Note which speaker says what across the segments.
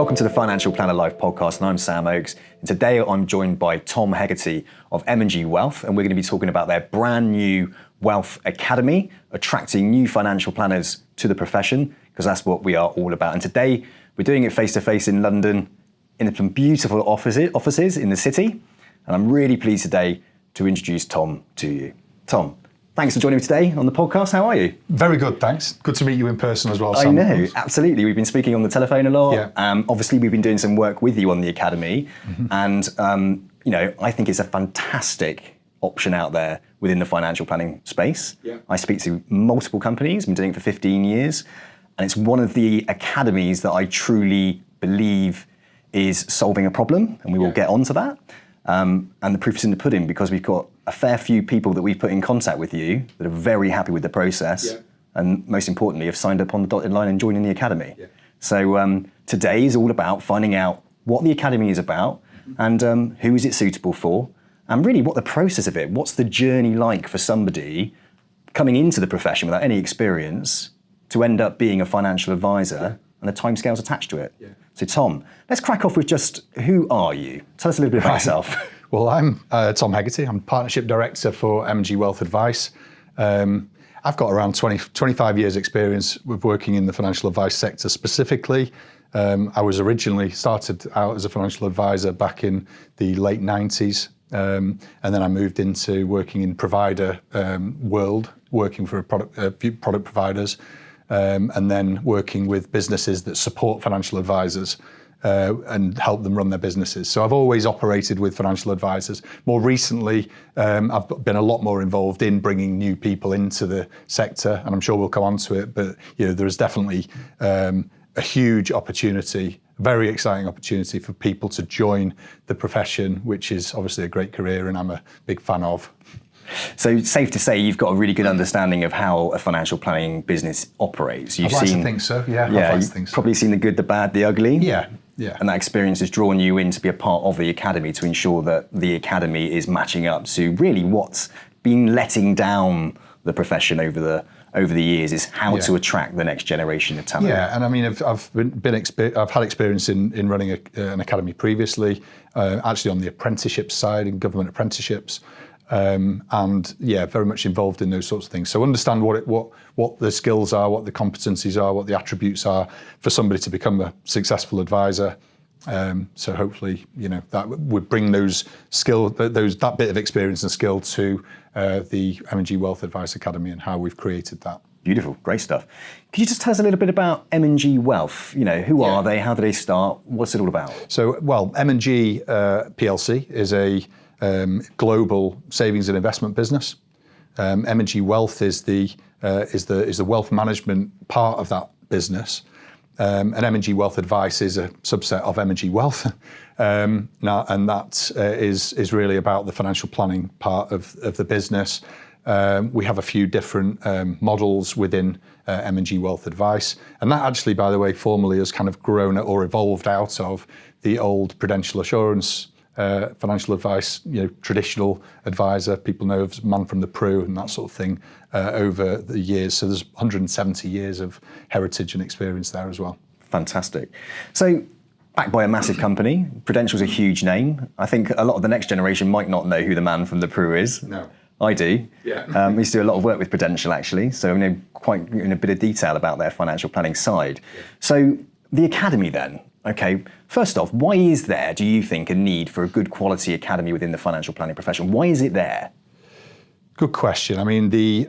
Speaker 1: Welcome to the Financial Planner Life podcast, and I'm Sam Oakes. And today I'm joined by Tom Hegarty of M&G Wealth, and we're going to be talking about their brand new Wealth Academy, attracting new financial planners to the profession, because that's what we are all about. And today we're doing it face-to-face in London, in some beautiful offices in the city. And I'm really pleased today to introduce Tom to you. Tom, thanks for joining me today on the podcast. How are you?
Speaker 2: Very good, thanks. Good to meet you in person as well, Sam.
Speaker 1: I know, absolutely. We've been speaking on the telephone a lot.
Speaker 2: Yeah.
Speaker 1: Obviously, we've been doing some work with you on the Academy. And, I think it's a fantastic option out there within the financial planning space.
Speaker 2: Yeah.
Speaker 1: I speak to multiple companies, been doing it for 15 years. And it's one of the academies that I truly believe is solving a problem. And we will get onto that. And the proof is in the pudding, because we've got a fair few people that we've put in contact with you that are very happy with the process, and most importantly have signed up on the dotted line and joining the Academy. So today is all about finding out what the Academy is about and who is it suitable for, and really what the process of it, what's the journey like for somebody coming into the profession without any experience to end up being a financial advisor and the timescales attached to it. So Tom, let's crack off with just, who are you? Tell us a little bit about yourself.
Speaker 2: Well, I'm Tom Hegarty. I'm Partnership Director for M&G Wealth Advice. I've got around 25 years experience with working in the financial advice sector specifically. I was originally started out as a financial advisor back in the late 90s. And then I moved into working in provider world, working for a few product providers. And then working with businesses that support financial advisors and help them run their businesses. So I've always operated with financial advisors. More recently, I've been a lot more involved in bringing new people into the sector, and I'm sure we'll come on to it, but there is definitely a huge opportunity, very exciting opportunity for people to join the profession, which is obviously a great career and I'm a big fan of.
Speaker 1: So safe to say you've got a really good understanding of how a financial planning business operates.
Speaker 2: I'd like to think so,
Speaker 1: You've probably seen the good, the bad, the ugly.
Speaker 2: Yeah.
Speaker 1: And that experience has drawn you in to be a part of the Academy to ensure that the Academy is matching up to really what's been letting down the profession over the years, is how to attract the next generation of talent.
Speaker 2: Yeah, and I mean, I've had experience in running an academy previously, actually on the apprenticeship side, in government apprenticeships. And very much involved in those sorts of things. So understand what the skills are, what the competencies are, what the attributes are for somebody to become a successful advisor. So hopefully, that would bring those skills, that bit of experience and skill to the M&G Wealth Advice Academy and how we've created that.
Speaker 1: Beautiful, great stuff. Could you just tell us a little bit about M&G Wealth? Who are they? How do they start? What's it all about?
Speaker 2: So, well, M&G PLC is a global savings and investment business. M&G Wealth is the wealth management part of that business, and M&G Wealth Advice is a subset of M&G Wealth. And that is really about the financial planning part of the business. We have a few different models within M&G Wealth Advice, and that actually, by the way, formally has kind of grown or evolved out of the old Prudential Assurance financial advice, traditional advisor, people know of Man from the Pru and that sort of thing over the years. So there's 170 years of heritage and experience there as well.
Speaker 1: Fantastic. So backed by a massive company, Prudential's a huge name. I think a lot of the next generation might not know who the Man from the Pru is.
Speaker 2: No.
Speaker 1: I do.
Speaker 2: Yeah.
Speaker 1: We used to do a lot of work with Prudential actually, so I know quite in a bit of detail about their financial planning side. Yeah. So the Academy then, okay, first off, why is there, do you think, a need for a good quality academy within the financial planning profession? Why is it there?
Speaker 2: Good question. I mean, the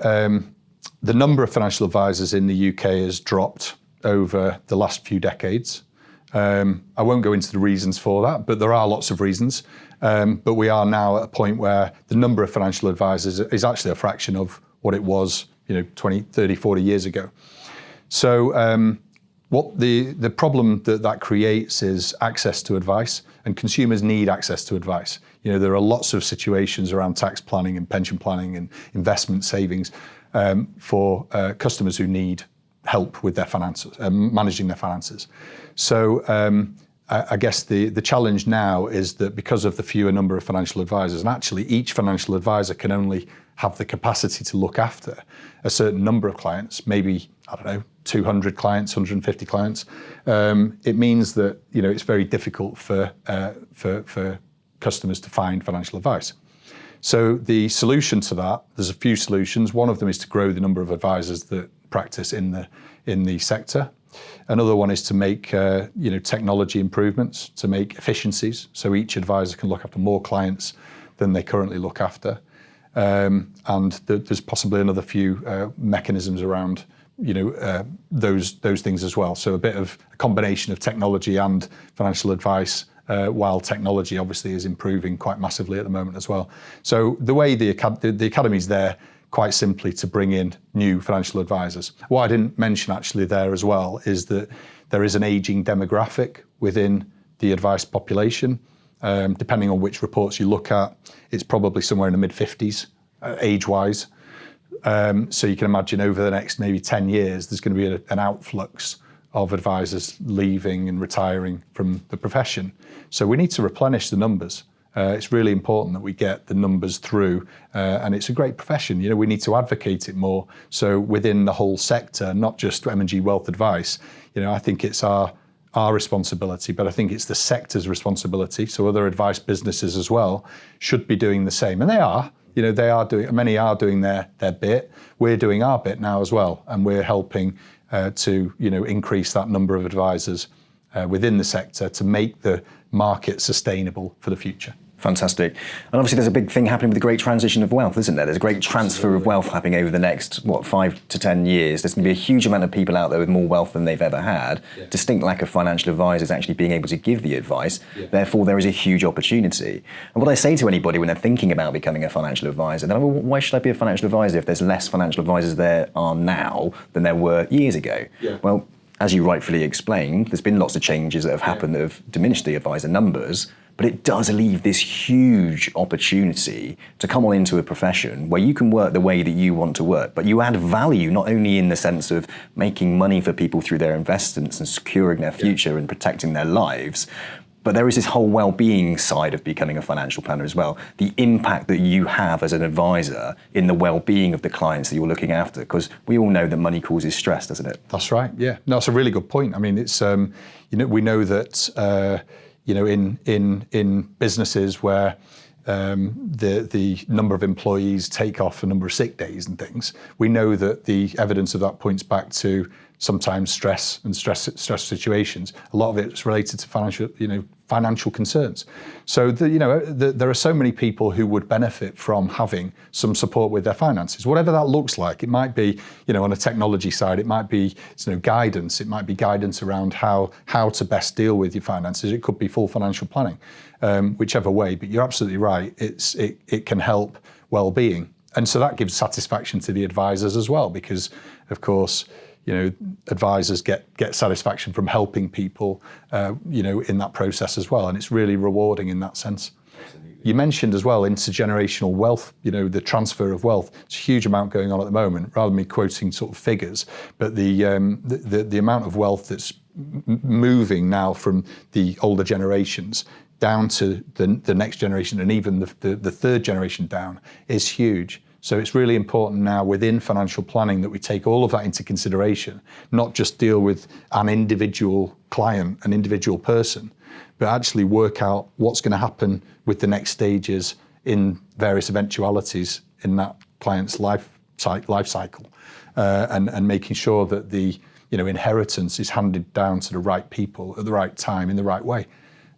Speaker 2: number of financial advisors in the UK has dropped over the last few decades. I won't go into the reasons for that, but there are lots of reasons. But we are now at a point where the number of financial advisors is actually a fraction of what it was, 20, 30, 40 years ago. So what the problem that creates is access to advice, and consumers need access to advice. There are lots of situations around tax planning and pension planning and investment savings for customers who need help with their finances, managing their finances. So I guess the challenge now is that because of the fewer number of financial advisors, and actually each financial advisor can only have the capacity to look after a certain number of clients, maybe, I don't know, 200 clients, 150 clients, it means that, it's very difficult for customers to find financial advice. So the solution to that, there's a few solutions. One of them is to grow the number of advisors that practice in the sector. Another one is to make technology improvements, to make efficiencies, so each advisor can look after more clients than they currently look after. And there's possibly another few mechanisms around those things as well. So a bit of a combination of technology and financial advice, while technology obviously is improving quite massively at the moment as well. So the way the academy is there, quite simply to bring in new financial advisors. What I didn't mention actually there as well is that there is an aging demographic within the advice population. Depending on which reports you look at, it's probably somewhere in the mid-50s, age-wise. So you can imagine over the next maybe 10 years, there's going to be an outflux of advisors leaving and retiring from the profession. So we need to replenish the numbers. It's really important that we get the numbers through, and it's a great profession. We need to advocate it more. So within the whole sector, not just M&G Wealth Advice, I think it's our responsibility, but I think it's the sector's responsibility. So other advice businesses as well should be doing the same, and they are. Many are doing their bit. We're doing our bit now as well, and we're helping to increase that number of advisors within the sector to make the market sustainable for the future.
Speaker 1: Fantastic. And obviously there's a big thing happening with the great transition of wealth, isn't there? There's a great transfer of wealth happening over the next, 5 to 10 years. There's going to be a huge amount of people out there with more wealth than they've ever had. Yeah. Distinct lack of financial advisors actually being able to give the advice. Yeah. Therefore, there is a huge opportunity. And what I say to anybody when they're thinking about becoming a financial advisor, they're like, well, why should I be a financial advisor if there's less financial advisors there are now than there were years ago? Yeah. Well, as you rightfully explained, there's been lots of changes that have happened that have diminished the advisor numbers. But it does leave this huge opportunity to come on into a profession where you can work the way that you want to work, but you add value not only in the sense of making money for people through their investments and securing their future and protecting their lives, but there is this whole well-being side of becoming a financial planner as well. The impact that you have as an advisor in the well-being of the clients that you're looking after, because we all know that money causes stress, doesn't it?
Speaker 2: That's right, yeah. No, it's a really good point. I mean, it's, we know that, in businesses where the number of employees take off a number of sick days and things, we know that the evidence of that points back to sometimes stress situations. A lot of it's related to financial concerns. So there are so many people who would benefit from having some support with their finances, whatever that looks like. It might be, on a technology side, it might be guidance. It might be guidance around how to best deal with your finances. It could be full financial planning, whichever way. But you're absolutely right. It can help well-being, and so that gives satisfaction to the advisors as well, because of course, advisors get satisfaction from helping people, in that process as well. And it's really rewarding in that sense. Absolutely. You mentioned as well intergenerational wealth, the transfer of wealth. It's a huge amount going on at the moment, rather than me quoting sort of figures, but the amount of wealth that's moving now from the older generations down to the next generation, and even the third generation down, is huge. So it's really important now within financial planning that we take all of that into consideration, not just deal with an individual client, an individual person, but actually work out what's going to happen with the next stages in various eventualities in that client's life cycle, and making sure that the inheritance is handed down to the right people at the right time in the right way.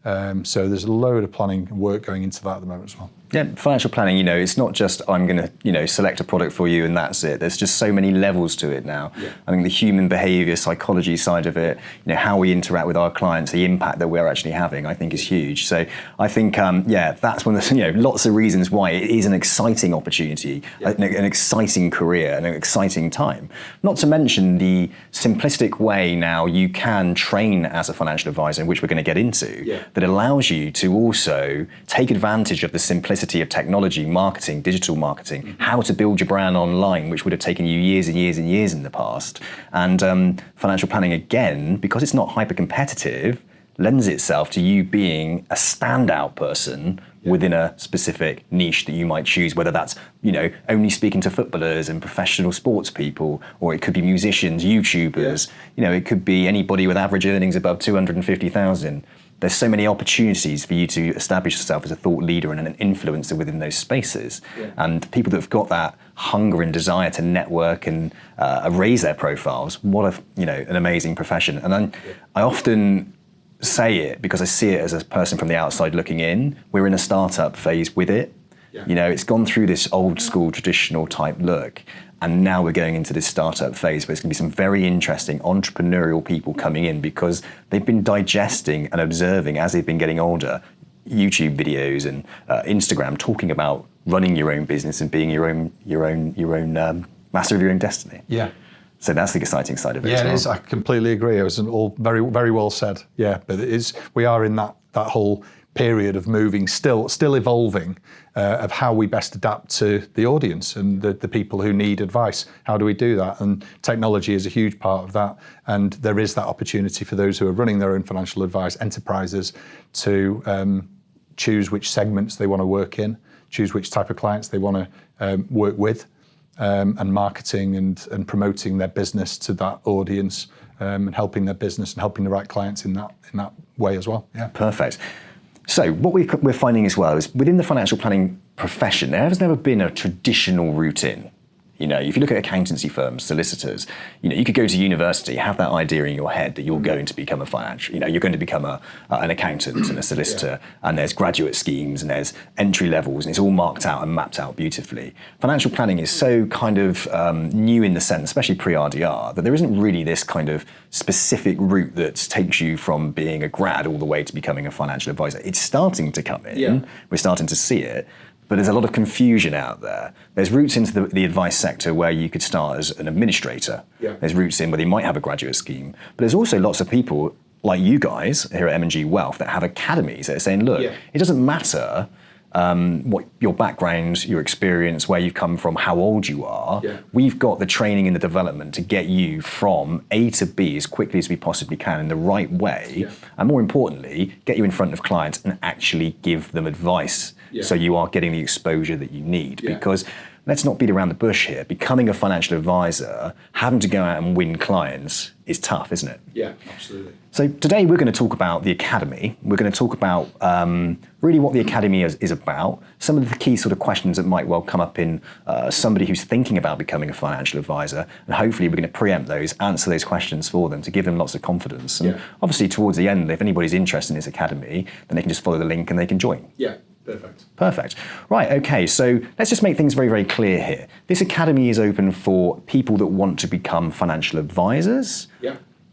Speaker 2: So there's a load of planning and work going into that at the moment as well.
Speaker 1: Yeah, financial planning, it's not just I'm going to, select a product for you and that's it. There's just so many levels to it now. Yeah. I think the human behavior, psychology side of it, how we interact with our clients, the impact that we're actually having, I think is huge. So I think, that's one of the, lots of reasons why it is an exciting opportunity, an exciting career, and an exciting time. Not to mention the simplistic way now you can train as a financial advisor, which we're going to get into, that allows you to also take advantage of the simplicity of technology, marketing, digital marketing, how to build your brand online, which would have taken you years and years and years in the past. And financial planning, again, because it's not hyper competitive, lends itself to you being a standout person within a specific niche that you might choose, whether that's, only speaking to footballers and professional sports people, or it could be musicians, YouTubers, it could be anybody with average earnings above 250,000. There's so many opportunities for you to establish yourself as a thought leader and an influencer within those spaces. And people that have got that hunger and desire to network and raise their profiles, what an amazing profession. And I often say it because I see it as a person from the outside looking in. We're in a startup phase with it. It's gone through this old school traditional type look. And now we're going into this startup phase where it's going to be some very interesting entrepreneurial people coming in because they've been digesting and observing as they've been getting older YouTube videos and Instagram talking about running your own business and being your own master of your own destiny.
Speaker 2: Yeah.
Speaker 1: So that's the exciting side of it.
Speaker 2: Yeah, it is. I completely agree. It was all very, very well said. Yeah, but it is. We are in that whole period of moving, still evolving, of how we best adapt to the audience and the people who need advice. How do we do that? And technology is a huge part of that. And there is that opportunity for those who are running their own financial advice enterprises to choose which segments they want to work in, choose which type of clients they want to work with, and marketing and promoting their business to that audience, and helping their business and helping the right clients in that way as well. Yeah.
Speaker 1: Perfect. So what we're finding as well is within the financial planning profession, there has never been a traditional route in. If you look at accountancy firms, solicitors, you could go to university, have that idea in your head that you're going to become a financial, you're going to become an accountant and a solicitor, and there's graduate schemes and there's entry levels, and it's all marked out and mapped out beautifully. Financial planning is so kind of new in the sense, especially pre-RDR, that there isn't really this kind of specific route that takes you from being a grad all the way to becoming a financial advisor. It's starting to come in. Yeah. We're starting to see it. But there's a lot of confusion out there. There's routes into the advice sector where you could start as an administrator. Yeah. There's routes in where they might have a graduate scheme. But there's also lots of people like you guys here at M&G Wealth that have academies that are saying, look, it doesn't matter what your background, your experience, where you've come from, how old you are. Yeah. We've got the training and the development to get you from A to B as quickly as we possibly can in the right way. Yeah. And more importantly, get you in front of clients and actually give them advice. Yeah. So you are getting the exposure that you need. Yeah. Because let's not beat around the bush here. Becoming a financial advisor, having to go out and win clients is tough, isn't it?
Speaker 3: Yeah, absolutely.
Speaker 1: So today we're going to talk about the Academy. We're going to talk about really what the Academy is about, some of the key sort of questions that might well come up in somebody who's thinking about becoming a financial advisor, and hopefully we're going to preempt those, answer those questions for them to give them lots of confidence. And obviously towards the end, if anybody's interested in this Academy, then they can just follow the link and they can join.
Speaker 3: Yeah. Perfect.
Speaker 1: Perfect. Right, okay, so let's just make things very, very clear here. This Academy is open for people that want to become financial advisors,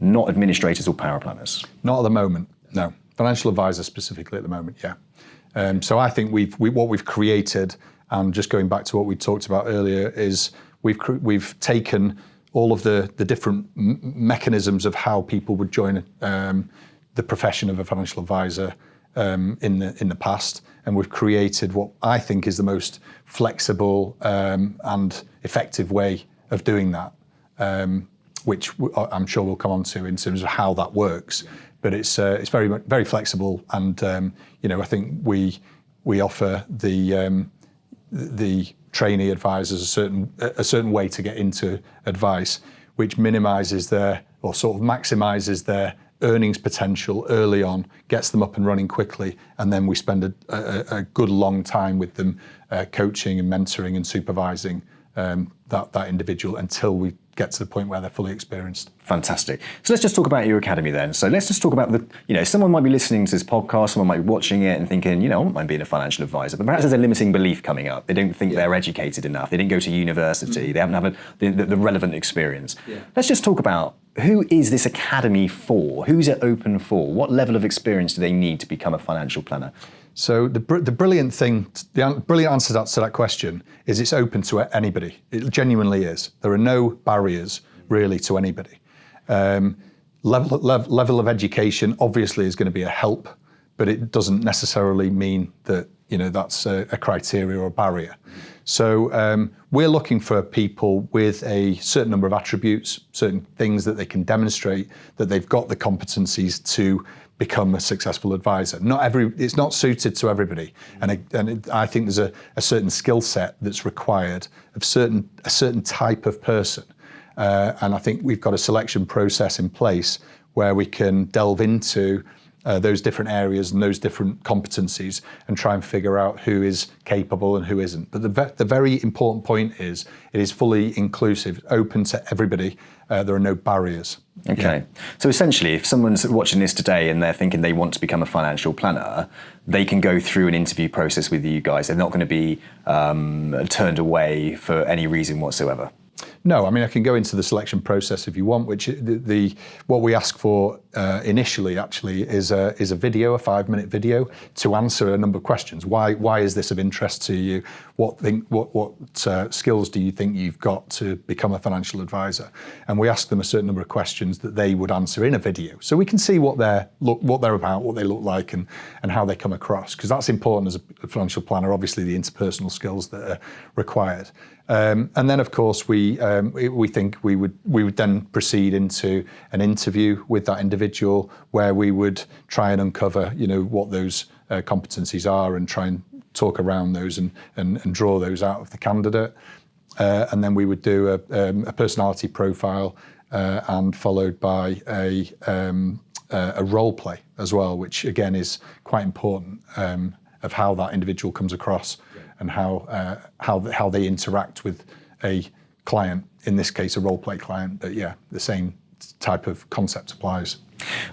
Speaker 1: not administrators or power planners.
Speaker 2: Not at the moment, no. Financial advisors specifically at the moment, yeah. So I think what we've created, and just going back to what we talked about earlier, is we've taken all of the different mechanisms of how people would join the profession of a financial advisor in the past, and we've created what I think is the most flexible and effective way of doing that, which I'm sure we'll come on to in terms of how that works. But it's very, very flexible, and I think we offer the trainee advisors a certain way to get into advice, which minimises or sort of maximises their earnings potential early on, gets them up and running quickly, and then we spend a good long time with them coaching and mentoring and supervising that individual until we get to the point where they're fully experienced.
Speaker 1: Fantastic. So let's just talk about your Academy then. So let's just talk about someone might be listening to this podcast, someone might be watching it and thinking, I wouldn't mind being a financial advisor, but perhaps there's a limiting belief coming up. They don't think they're educated enough. They didn't go to university. They haven't had the relevant experience. Yeah. Let's just talk about, who is this Academy for? Who's it open for? What level of experience do they need to become a financial planner?
Speaker 2: So the brilliant answer to that question is it's open to anybody. It genuinely is. There are no barriers really to anybody. Level of education obviously is going to be a help, but it doesn't necessarily mean that that's a criteria or a barrier. So we're looking for people with a certain number of attributes, certain things that they can demonstrate that they've got the competencies to become a successful advisor. It's not suited to everybody, and I think there's a certain skill set that's required of a certain type of person, and I think we've got a selection process in place where we can delve into those different areas and those different competencies and try and figure out who is capable and who isn't. But the very important point is it is fully inclusive, open to everybody. There are no barriers.
Speaker 1: Okay. So essentially, if someone's watching this today and they're thinking they want to become a financial planner, they can go through an interview process with you guys. They're not going to be turned away for any reason whatsoever.
Speaker 2: No, I mean, I can go into the selection process if you want, which what we ask for initially actually is a video, a 5-minute video to answer a number of questions. Why is this of interest to you? What skills do you think you've got to become a financial advisor? And we ask them a certain number of questions that they would answer in a video, so we can see what they're about, what they look like, and how they come across, because that's important as a financial planner. Obviously, the interpersonal skills that are required. And then, of course, we think we would then proceed into an interview with that individual where we would try and uncover, what those competencies are and try and talk around those and draw those out of the candidate. And then we would do a personality profile and followed by a role play as well, which again is quite important of how that individual comes across and how they interact with a client, in this case a role play client, but yeah, the same type of concept applies.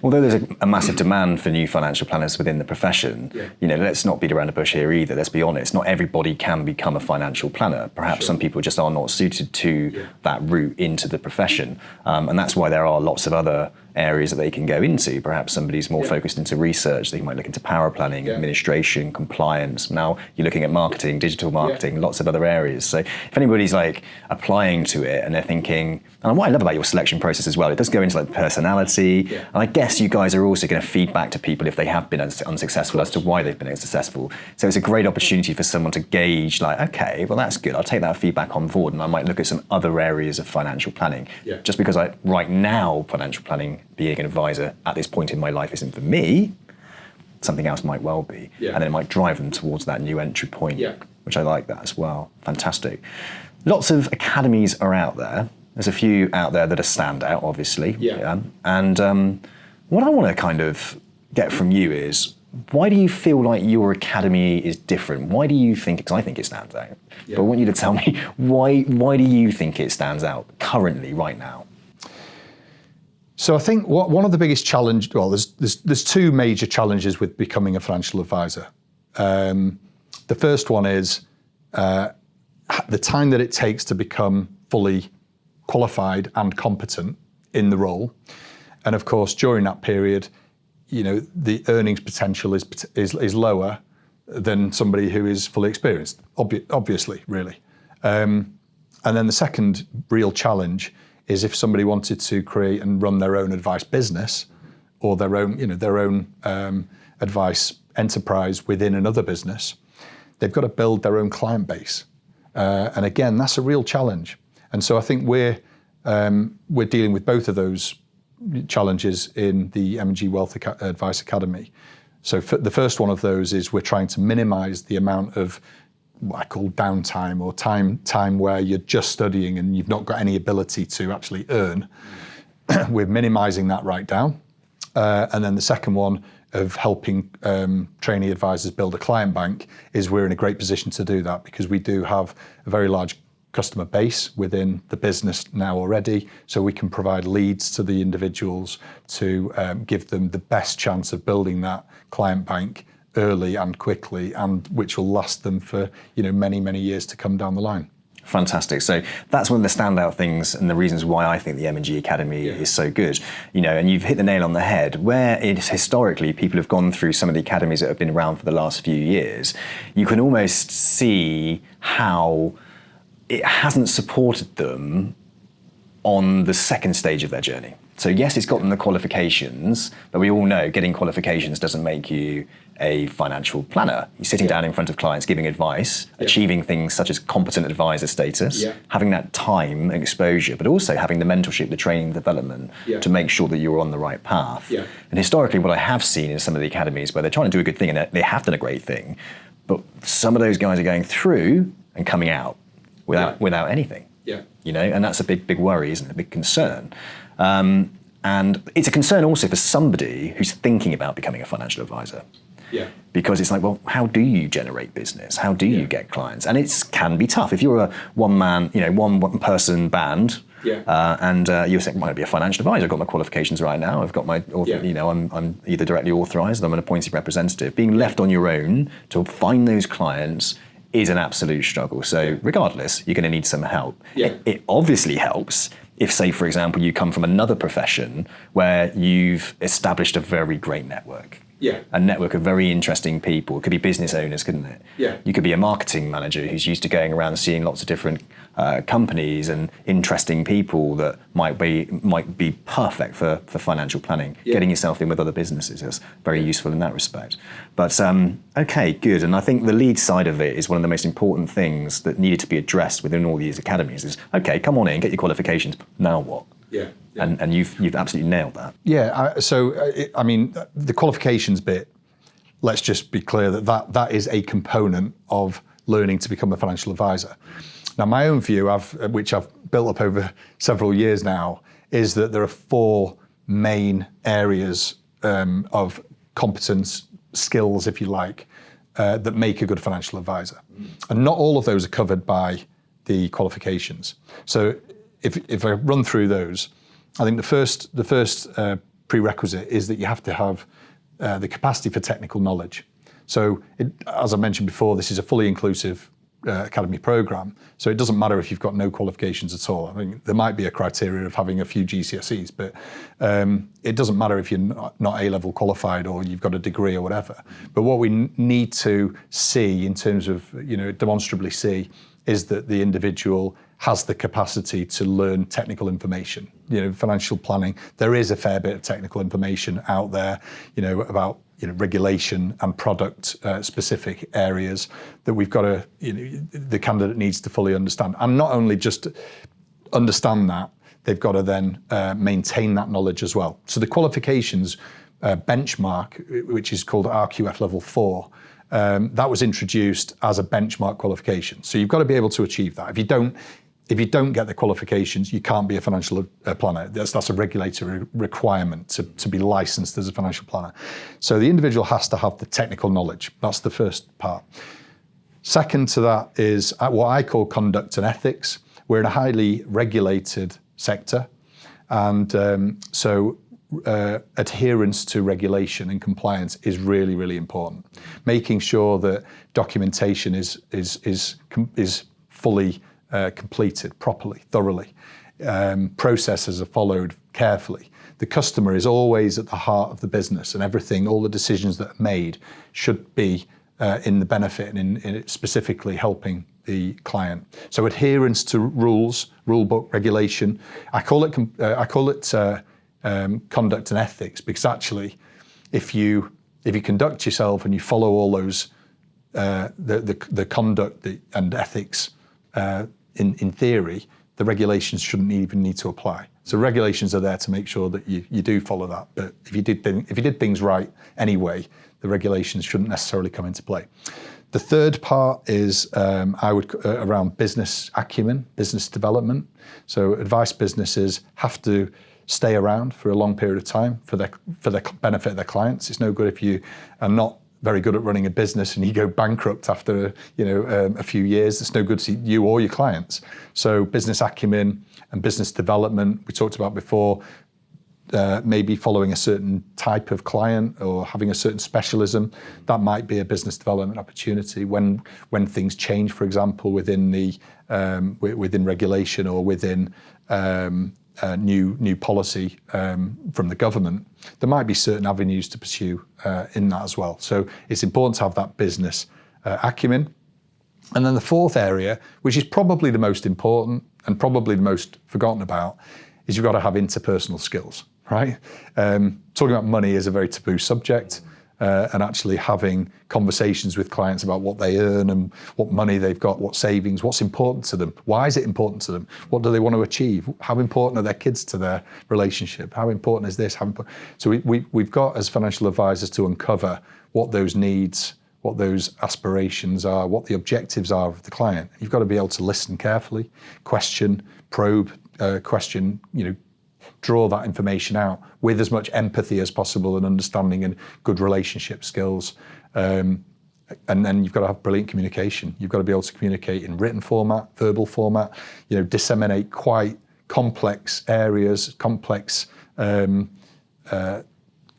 Speaker 1: Although there's a massive demand for new financial planners within the profession, let's not beat around the bush here either. Let's be honest, not everybody can become a financial planner. Perhaps some people just are not suited to that route into the profession. And that's why there are lots of other areas that they can go into. Perhaps somebody's more focused into research, they might look into power planning, administration, compliance. Now you're looking at marketing, digital marketing, lots of other areas. So if anybody's like applying to it and they're thinking, and what I love about your selection process as well, it does go into like personality. And I guess you guys are also going to feed back to people if they have been unsuccessful as to why they've been unsuccessful. So it's a great opportunity for someone to gauge like, okay, well that's good. I'll take that feedback on board and I might look at some other areas of financial planning. Just because right now, financial planning, being an advisor at this point in my life isn't for me, something else might well be. And then it might drive them towards that new entry point, which I like that as well. Fantastic. Lots of academies are out there. There's a few out there that are standout, obviously. And what I want to kind of get from you is, why do you feel like your academy is different? Why do you think, because I think it stands out, but I want you to tell me, why do you think it stands out currently, right now?
Speaker 2: So I think one of the biggest challenges, well, there's two major challenges with becoming a financial advisor. The first one is the time that it takes to become fully qualified and competent in the role. And of course, during that period, the earnings potential is lower than somebody who is fully experienced, obviously, really. And then the second real challenge is if somebody wanted to create and run their own advice business or their own advice enterprise within another business, they've got to build their own client base. And again, that's a real challenge. And so I think we're dealing with both of those challenges in the M&G Wealth Advice Academy. So the first one of those is we're trying to minimize the amount of what I call downtime, or time where you're just studying and you've not got any ability to actually earn. We're minimizing that right down. And then the second one of helping trainee advisors build a client bank is we're in a great position to do that because we do have a very large customer base within the business now already, so we can provide leads to the individuals to give them the best chance of building that client bank early and quickly, and which will last them for many years to come down the line.
Speaker 1: Fantastic. So that's one of the standout things and the reasons why I think the M&G Academy is so good. And you've hit the nail on the head. Where it's historically people have gone through some of the academies that have been around for the last few years, you can almost see how it hasn't supported them on the second stage of their journey. So yes, it's gotten the qualifications, but we all know getting qualifications doesn't make you a financial planner. You're sitting down in front of clients, giving advice, achieving things such as competent advisor status, having that time and exposure, but also having the mentorship, the training, development to make sure that you're on the right path. And historically, what I have seen in some of the academies where they're trying to do a good thing and they have done a great thing, but some of those guys are going through and coming out without anything. You know, and that's a big worry, isn't it? A big concern. And it's a concern also for somebody who's thinking about becoming a financial advisor. Because it's like, well, how do you generate business? How do you get clients? And it can be tough. If you're a one person band, and you're saying, well, I'd be a financial advisor. I've got my qualifications right now. I've got my, I'm either directly authorised, I'm an appointed representative. Being left on your own to find those clients is an absolute struggle. So regardless, you're going to need some help. It obviously helps if, say, for example, you come from another profession where you've established a very great network. A network of very interesting people. It could be business owners, couldn't it? You could be a marketing manager who's used to going around and seeing lots of different companies and interesting people that might be perfect for financial planning. Getting yourself in with other businesses is very useful in that respect. But okay, good. And I think the lead side of it is one of the most important things that needed to be addressed within all these academies is, okay, come on in, get your qualifications, now what? And you've absolutely nailed that.
Speaker 2: I mean, the qualifications bit, let's just be clear that is a component of learning to become a financial advisor. Now, my own view, which I've built up over several years now, is that there are 4 main areas of competence, skills, if you like, that make a good financial advisor. And not all of those are covered by the qualifications. So if I run through those, I think the first prerequisite is that you have to have the capacity for technical knowledge. So as I mentioned before, this is a fully inclusive academy program. So it doesn't matter if you've got no qualifications at all. I mean, there might be a criteria of having a few GCSEs, but it doesn't matter if you're not A-level qualified or you've got a degree or whatever. But what we need to see in terms of, demonstrably see, is that the individual has the capacity to learn technical information. Financial planning, there is a fair bit of technical information out there, about regulation and product specific areas that we've got to, the candidate needs to fully understand. And not only just understand that, they've got to then maintain that knowledge as well. So the qualifications benchmark, which is called RQF Level 4, that was introduced as a benchmark qualification. So you've got to be able to achieve that. If you don't get the qualifications, you can't be a financial planner. That's a regulatory requirement to be licensed as a financial planner. So the individual has to have the technical knowledge. That's the first part. Second to that is what I call conduct and ethics. We're in a highly regulated sector, and so adherence to regulation and compliance is really, really important. Making sure that documentation is fully completed properly, thoroughly. Processes are followed carefully. The customer is always at the heart of the business, and everything, all the decisions that are made should be in the benefit and in specifically helping the client. So adherence to rules, rule book, regulation. I call it conduct and ethics, because actually, if you conduct yourself and you follow all those the conduct and ethics in theory, the regulations shouldn't even need to apply. So regulations are there to make sure that you do follow that. But if you did things right anyway, the regulations shouldn't necessarily come into play. The third part is around business acumen, business development. So advice businesses have to stay around for a long period of time for the benefit of their clients. It's no good if you are not very good at running a business and you go bankrupt after a few years. It's no good to you or your clients. So business acumen and business development, we talked about before, maybe following a certain type of client or having a certain specialism, that might be a business development opportunity. When things change, for example, within regulation or within new policy from the government, there might be certain avenues to pursue in that as well. So it's important to have that business acumen. And then the fourth area, which is probably the most important and probably the most forgotten about, is you've got to have interpersonal skills, right? Talking about money is a very taboo subject, and actually having conversations with clients about what they earn and what money they've got, what savings, what's important to them, why is it important to them, what do they want to achieve, how important are their kids to their relationship, how important is this, so we've got as financial advisors to uncover what those needs, what those aspirations are, what the objectives are of the client. You've got to be able to listen carefully, question, probe, question, draw that information out with as much empathy as possible and understanding and good relationship skills. And then you've got to have brilliant communication. You've got to be able to communicate in written format, verbal format, disseminate quite complex areas, complex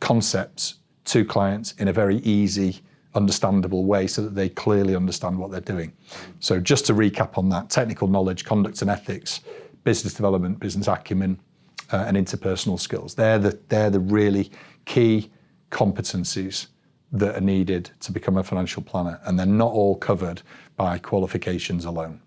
Speaker 2: concepts to clients in a very easy, understandable way so that they clearly understand what they're doing. So just to recap on that, technical knowledge, conduct and ethics, business development, business acumen, and interpersonal skills. They're the really key competencies that are needed to become a financial planner, and they're not all covered by qualifications alone.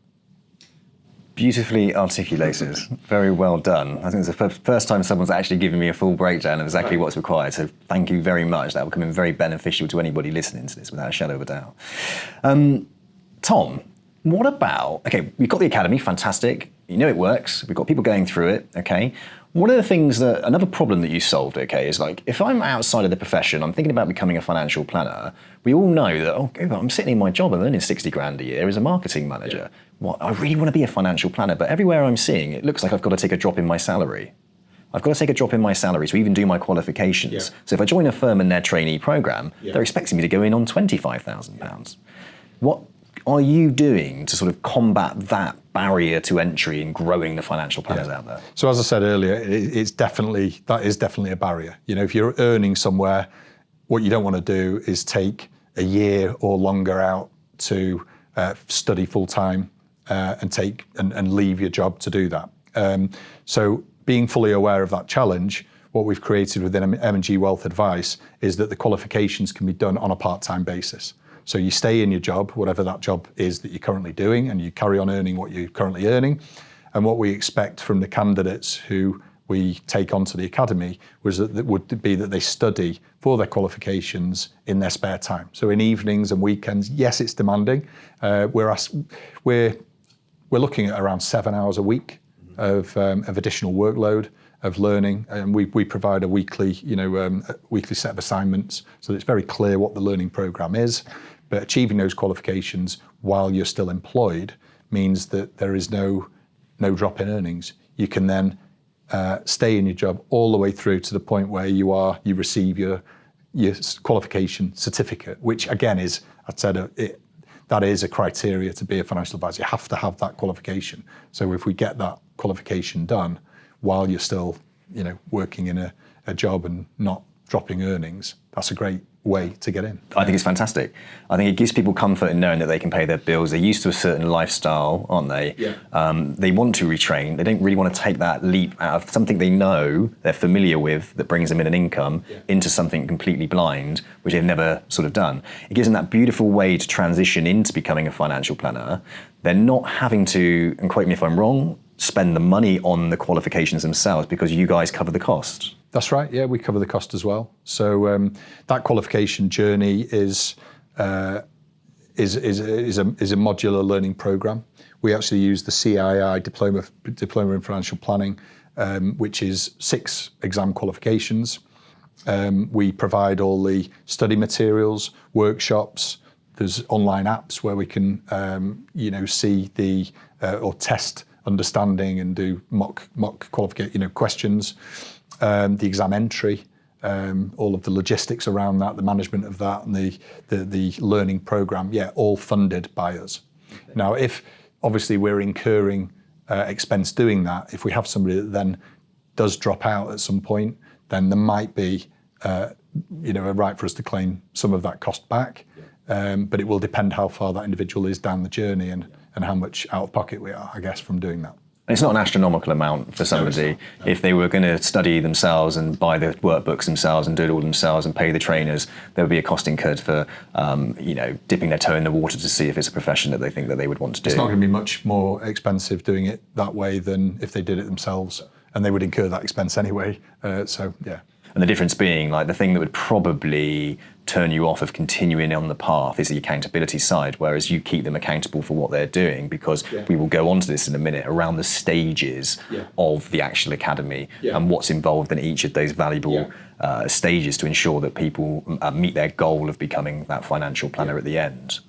Speaker 1: Beautifully articulated. Very well done. I think it's the first time someone's actually given me a full breakdown of exactly what's required, so thank you very much. That will come in very beneficial to anybody listening to this without a shadow of a doubt. Tom, what about, okay, we've got the academy, fantastic. You know it works. We've got people going through it, okay? One of the things another problem that you solved, okay, is like, if I'm outside of the profession, I'm thinking about becoming a financial planner, we all know that, I'm sitting in my job, I'm earning 60 grand a year as a marketing manager. I really want to be a financial planner, but everywhere I'm seeing, it looks like I've got to take a drop in my salary. I've got to take a drop in my salary to even do my qualifications. Yeah. So if I join a firm in their trainee program, they're expecting me to go in on £25,000. What are you doing to sort of combat that barrier to entry in growing the financial planners out there? So
Speaker 2: as I said earlier, that is definitely a barrier. If you're earning somewhere, what you don't want to do is take a year or longer out to study full time and leave your job to do that. So being fully aware of that challenge, what we've created within M&G Wealth Advice is that the qualifications can be done on a part-time basis. So you stay in your job, whatever that job is that you're currently doing, and you carry on earning what you're currently earning. And what we expect from the candidates who we take onto the academy would be that they study for their qualifications in their spare time. So in evenings and weekends, yes, it's demanding. We're looking at around 7 hours a week of additional workload of learning, and we provide a weekly set of assignments, so that it's very clear what the learning program is. But achieving those qualifications while you're still employed means that there is no drop in earnings. You can then stay in your job all the way through to the point where you receive your qualification certificate, which again is, that is a criteria to be a financial advisor. You have to have that qualification. So if we get that qualification done while you're still working in a job and not dropping earnings, that's a great way to get in. I think it's fantastic. I think it gives people comfort in knowing that they can pay their bills. They're used to a certain lifestyle, aren't they? Yeah. They want to retrain. They don't really want to take that leap out of something they know, they're familiar with, that brings them in an income, into something completely blind, which they've never sort of done. It gives them that beautiful way to transition into becoming a financial planner. They're not having to, and quote me if I'm wrong, spend the money on the qualifications themselves because you guys cover the cost. That's right. Yeah, we cover the cost as well. So that qualification journey is a modular learning program. We actually use the CII diploma in financial planning, which is 6 exam qualifications. We provide all the study materials, workshops. There's online apps where we can see or test understanding and do mock qualification questions. The exam entry, all of the logistics around that, the management of that, and the learning program, all funded by us. Okay. Now, if obviously we're incurring expense doing that, if we have somebody that then does drop out at some point, then there might be a right for us to claim some of that cost back. But it will depend how far that individual is down the journey and how much out of pocket we are, I guess, from doing that. It's not an astronomical amount for somebody. No. If they were going to study themselves and buy the workbooks themselves and do it all themselves and pay the trainers, there would be a cost incurred for, dipping their toe in the water to see if it's a profession that they think that they would want to do. It's not going to be much more expensive doing it that way than if they did it themselves. and they would incur that expense anyway. So yeah.
Speaker 1: And the difference being, like, the thing that would probably turn you off of continuing on the path is the accountability side, whereas you keep them accountable for what they're doing, because we will go on to this in a minute around the stages of the actual academy and what's involved in each of those valuable stages to ensure that people meet their goal of becoming that financial planner at the end.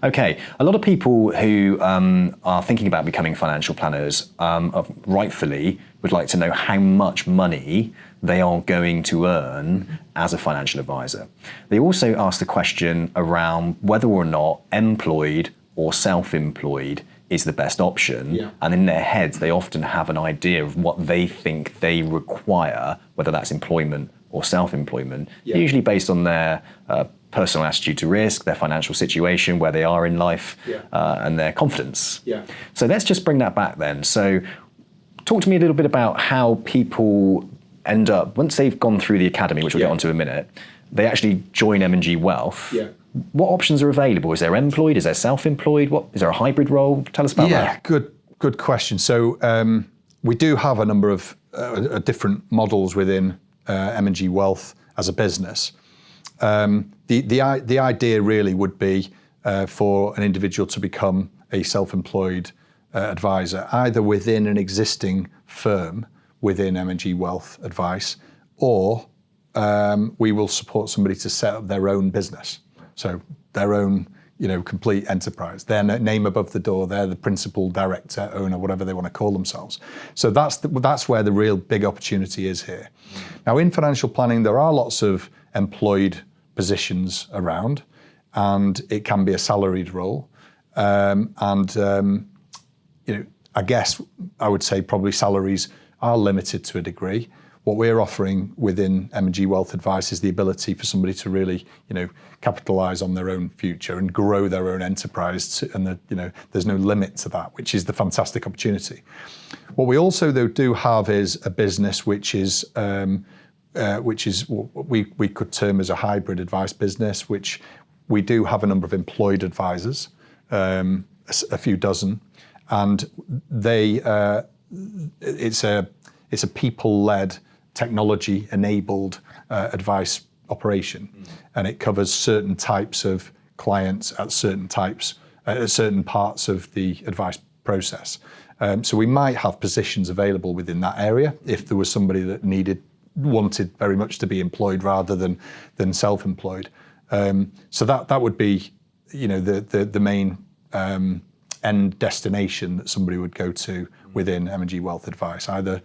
Speaker 1: Okay, a lot of people who are thinking about becoming financial planners rightfully would like to know how much money they are going to earn as a financial advisor. They also ask the question around whether or not employed or self-employed is the best option. And in their heads, they often have an idea of what they think they require, whether that's employment or self-employment, usually based on their personal attitude to risk, their financial situation, where they are in life, and their confidence. So let's just bring that back then. So talk to me a little bit about how people end up, once they've gone through the academy, which we'll get onto in a minute, they actually join M&G Wealth. What options are available? Is there employed? Is there self-employed? Is there a hybrid role? Tell us about that.
Speaker 2: Good question. So we do have a number of different models within M&G Wealth as a business. The idea really would be for an individual to become a self-employed advisor, either within an existing firm within M&G Wealth Advice, or we will support somebody to set up their own business. So their own, complete enterprise, their name above the door, they're the principal, director, owner, whatever they want to call themselves. So that's where the real big opportunity is here. Now, in financial planning, there are lots of employed positions around, and it can be a salaried role. I guess I would say probably salaries are limited to a degree. What we're offering within M&G Wealth Advice is the ability for somebody to really, capitalise on their own future and grow their own enterprise. And there's no limit to that, which is the fantastic opportunity. What we also though do have is a business which is what we could term as a hybrid advice business, which we do have a number of employed advisors, a few dozen, and it's a people-led, technology-enabled advice operation, and it covers certain types of clients at certain parts of the advice process. So we might have positions available within that area if there was somebody that wanted very much to be employed rather than self-employed. So that would be, the main end destination that somebody would go to within M&G Wealth Advice, either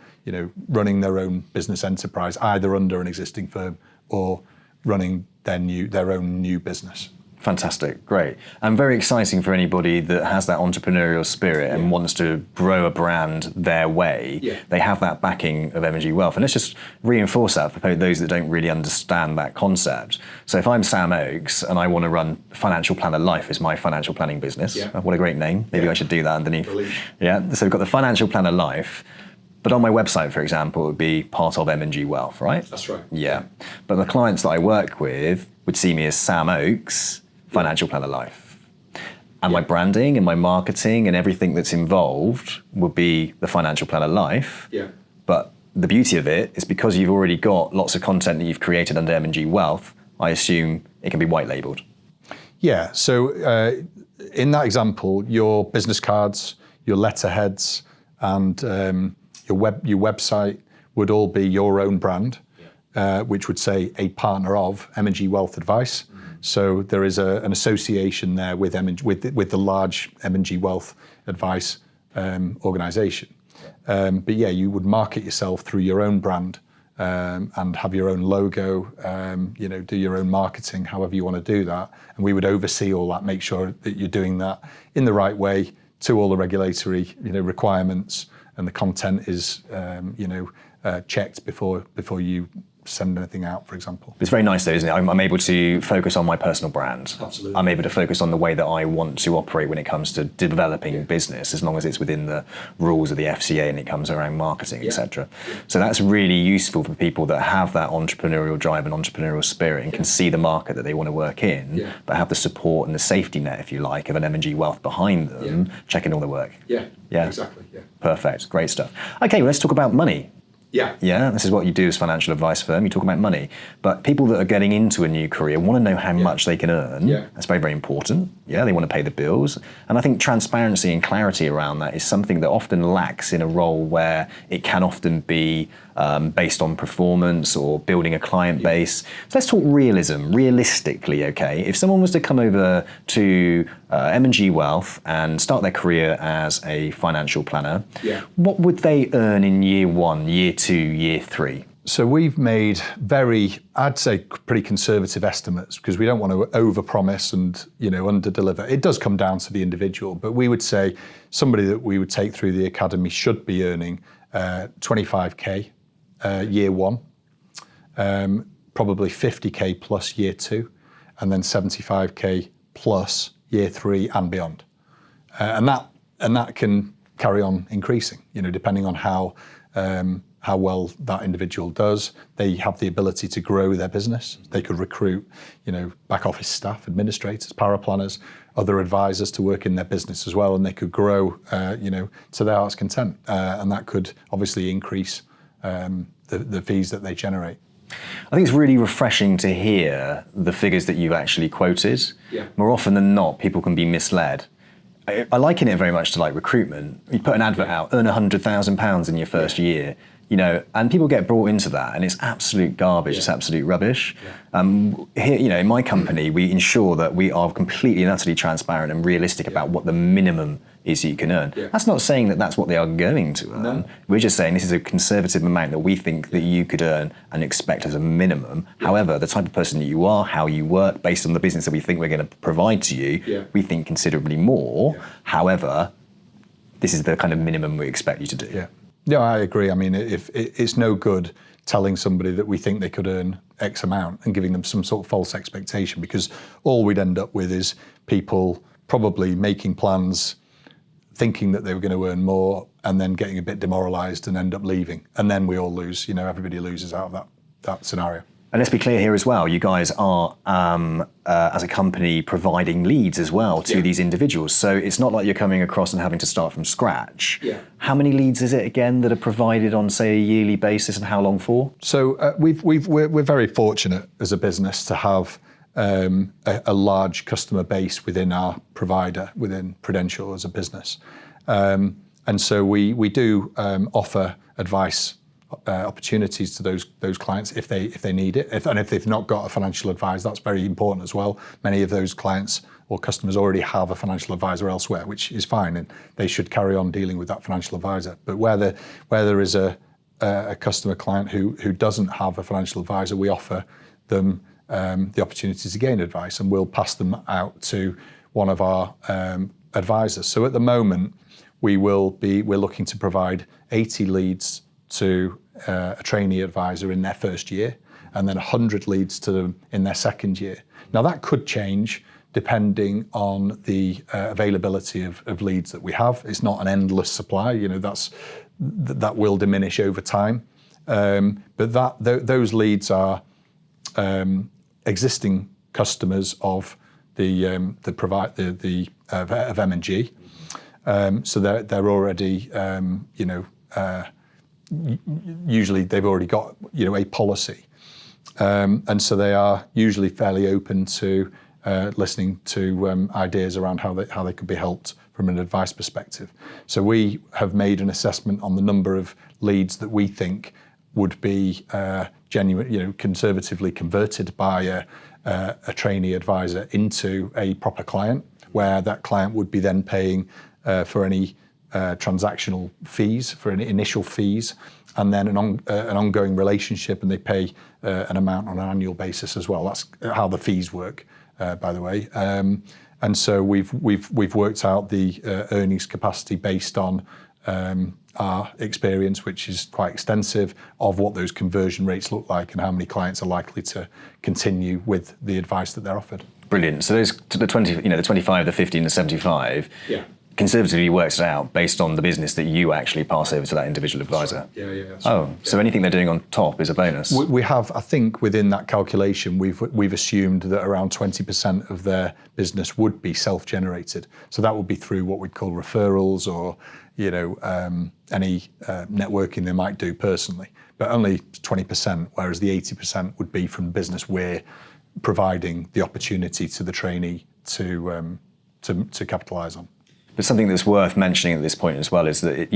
Speaker 2: running their own business enterprise, either under an existing firm, or running their own new business.
Speaker 1: Fantastic, great. And very exciting for anybody that has that entrepreneurial spirit and wants to grow a brand their way. They have that backing of M&G Wealth. And let's just reinforce that for those that don't really understand that concept. So if I'm Sam Oakes and I want to run Financial Planner Life as my financial planning business, what a great name. Maybe I should do that underneath. Brilliant. So we've got the Financial Planner Life. But on my website, for example, it would be part of M&G Wealth, right?
Speaker 2: That's right.
Speaker 1: Yeah. But the clients that I work with would see me as Sam Oakes, Financial Planner Life. And my branding and my marketing and everything that's involved would be the Financial Planner Life. But the beauty of it is because you've already got lots of content that you've created under M&G Wealth, I assume it can be white labeled.
Speaker 2: Yeah, so in that example, your business cards, your letterheads, and your website would all be your own brand, which would say a partner of M&G Wealth Advice. So there is an association there with the large M&G Wealth Advice organisation. But you would market yourself through your own brand and have your own logo, do your own marketing, however you want to do that. And we would oversee all that, make sure that you're doing that in the right way to all the regulatory requirements, and the content is checked before you send anything out, for example.
Speaker 1: It's very nice though, isn't it? I'm able to focus on my personal brand.
Speaker 2: Absolutely.
Speaker 1: I'm able to focus on the way that I want to operate when it comes to developing business, as long as it's within the rules of the FCA and it comes around marketing, etc. So that's really useful for people that have that entrepreneurial drive and entrepreneurial spirit and can see the market that they want to work in, but have the support and the safety net, if you like, of an M&G Wealth behind them, checking all the work.
Speaker 2: Yeah, exactly. Yeah.
Speaker 1: Perfect, great stuff. Okay, well, let's talk about money. Yeah, this is what you do as a financial advice firm. You talk about money. But people that are getting into a new career want to know how much they can earn.
Speaker 2: Yeah.
Speaker 1: That's very, very important. Yeah, they want to pay the bills. And I think transparency and clarity around that is something that often lacks in a role where it can often be based on performance or building a client base. So let's talk realistically, okay? If someone was to come over to M&G Wealth and start their career as a financial planner, what would they earn in year 1, year 2, year 3?
Speaker 2: So we've made I'd say pretty conservative estimates, because we don't want to overpromise and underdeliver. It does come down to the individual, but we would say somebody that we would take through the academy should be earning 25k year 1, probably 50k plus year 2, and then 75k plus year 3 and beyond. And that can carry on increasing, depending on how well that individual does. They have the ability to grow their business. They could recruit, back office staff, administrators, power planners, other advisors to work in their business as well, and they could grow, to their heart's content. And that could obviously increase the fees that they generate.
Speaker 1: I think it's really refreshing to hear the figures that you've actually quoted. More often than not, people can be misled. I liken it very much to like recruitment. You put an advert out, earn £100,000 in your first year, and people get brought into that, and it's absolute garbage. It's absolute rubbish. Here, in my company, we ensure that we are completely and utterly transparent and realistic about what the minimum is that you can earn. That's not saying that that's what they are going to earn. No. We're just saying this is a conservative amount that we think that you could earn and expect as a minimum. However, the type of person that you are, how you work, based on the business that we think we're going to provide to you, we think considerably more. However, this is the kind of minimum we expect you to do.
Speaker 2: No, I agree. I mean, if it's no good telling somebody that we think they could earn X amount and giving them some sort of false expectation, because all we'd end up with is people probably making plans, thinking that they were going to earn more, and then getting a bit demoralised and end up leaving. And then we all lose, everybody loses out of that scenario.
Speaker 1: And let's be clear here as well, you guys are, as a company, providing leads as well to these individuals. So it's not like you're coming across and having to start from scratch. How many leads is it again that are provided on, say, a yearly basis, and how long for?
Speaker 2: So we're very fortunate as a business to have a large customer base within our provider, within Prudential as a business. And so we do offer advice opportunities to those clients if they need it, and if they've not got a financial advisor, that's very important as well. Many of those clients or customers already have a financial advisor elsewhere, which is fine, and they should carry on dealing with that financial advisor. But where there is a customer client who doesn't have a financial advisor, we offer them the opportunity to gain advice, and we'll pass them out to one of our advisors. So at the moment, we're looking to provide 80 leads to a trainee advisor in their first year, and then 100 leads to them in their second year. Now that could change depending on the availability of leads that we have. It's not an endless supply, that will diminish over time. But those leads are existing customers of of M&G. So they're already, usually they've already got, a policy. And so they are usually fairly open to listening to ideas around how they could be helped from an advice perspective. So we have made an assessment on the number of leads that we think would be genuine, conservatively converted by a trainee advisor into a proper client, where that client would be then paying for any transactional fees, for any initial fees, and then an ongoing relationship, and they pay an amount on an annual basis as well. That's how the fees work, by the way. And so we've worked out the earnings capacity based on our experience, which is quite extensive, of what those conversion rates look like and how many clients are likely to continue with the advice that they're offered.
Speaker 1: Brilliant. So those the 20, the 25, the 50, and the 75. Conservatively works it out based on the business that you actually pass over to that individual advisor. So anything they're doing on top is a bonus.
Speaker 2: We have, I think, within that calculation, we've assumed that around 20% of their business would be self-generated. So that would be through what we'd call referrals, or any networking they might do personally, but only 20%, whereas the 80% would be from business we're providing the opportunity to the trainee to capitalise on.
Speaker 1: But something that's worth mentioning at this point as well is that,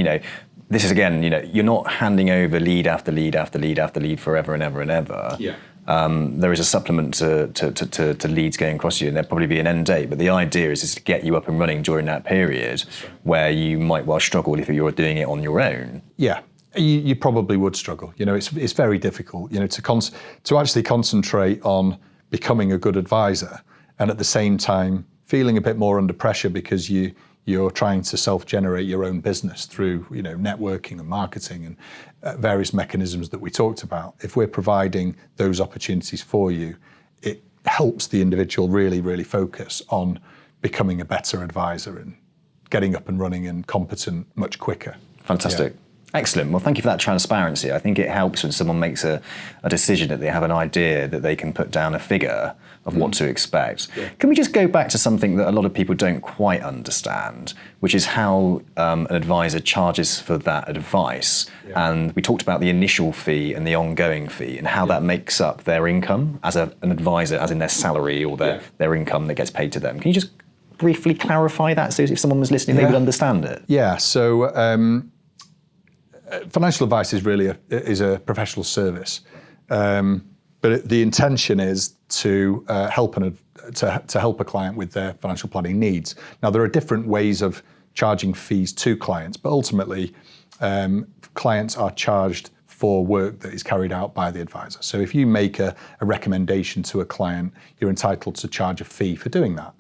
Speaker 1: this is again, you're not handing over lead after lead after lead after lead forever and ever and ever.
Speaker 2: Yeah.
Speaker 1: There is a supplement to leads going across you, and there'll probably be an end date. But the idea is to get you up and running during that period where you might well struggle if you're doing it on your own.
Speaker 2: Yeah. You probably would struggle. It's very difficult, to actually concentrate on becoming a good advisor and at the same time feeling a bit more under pressure because you're trying to self-generate your own business through, networking and marketing and various mechanisms that we talked about. If we're providing those opportunities for you, it helps the individual really, really focus on becoming a better advisor and getting up and running and competent much quicker.
Speaker 1: Fantastic. Yeah. Excellent. Well, thank you for that transparency. I think it helps when someone makes a decision that they have an idea that they can put down a figure of what to expect. Yeah. Can we just go back to something that a lot of people don't quite understand, which is how an advisor charges for that advice? Yeah. And we talked about the initial fee and the ongoing fee and how that makes up their income as an advisor, as in their salary or their income that gets paid to them. Can you just briefly clarify that so if someone was listening, they would understand it?
Speaker 2: Yeah. So financial advice is really a professional service, but the intention is to help a client with their financial planning needs. Now, there are different ways of charging fees to clients, but ultimately, clients are charged for work that is carried out by the advisor. So, if you make a recommendation to a client, you're entitled to charge a fee for doing that.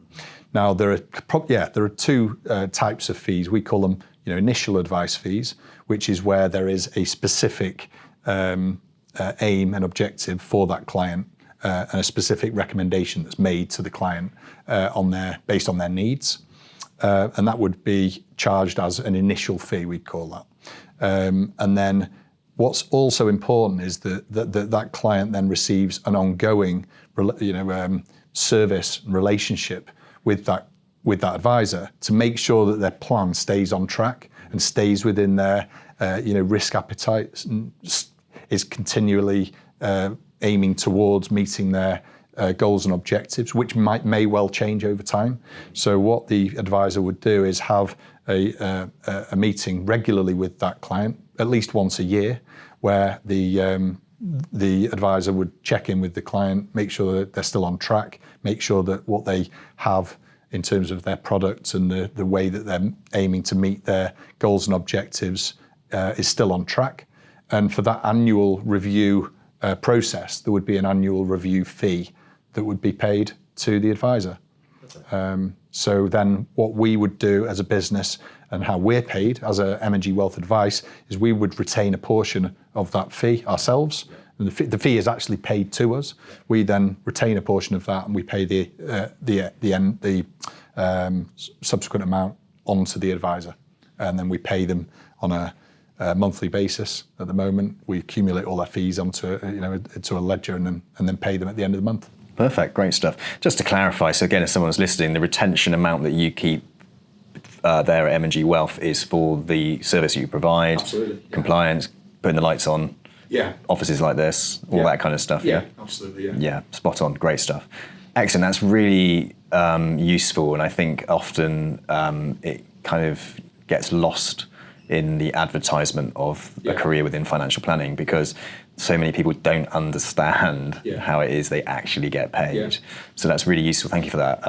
Speaker 2: Now, there are two types of fees. We call them initial advice fees, which is where there is a specific aim and objective for that client and a specific recommendation that's made to the client based on their needs. And that would be charged as an initial fee, we'd call that. And then what's also important is that client then receives an ongoing service and relationship with that advisor to make sure that their plan stays on track and stays within their risk appetite, is continually aiming towards meeting their goals and objectives, which may well change over time. So what the advisor would do is have a meeting regularly with that client, at least once a year, where the advisor would check in with the client, make sure that they're still on track, make sure that what they have in terms of their products and the way that they're aiming to meet their goals and objectives is still on track. And for that annual review process, there would be an annual review fee that would be paid to the advisor. So then what we would do as a business and how we're paid as a M&G Wealth Advice is we would retain a portion of that fee ourselves. And the fee is actually paid to us. We then retain a portion of that and we pay the subsequent amount onto the advisor. And then we pay them on a monthly basis. At the moment, we accumulate all their fees onto a ledger and then pay them at the end of the month.
Speaker 1: Perfect, great stuff. Just to clarify, so again, if someone's listening, the retention amount that you keep there at M&G Wealth is for the service you provide, compliance, putting the lights on, offices like this, all that kind of stuff. Yeah,
Speaker 2: absolutely.
Speaker 1: Yeah, spot on, great stuff. Excellent, that's really useful, and I think often it kind of gets lost in the advertisement of a career within financial planning because so many people don't understand how it is they actually get paid. Yeah. So that's really useful. Thank you for that,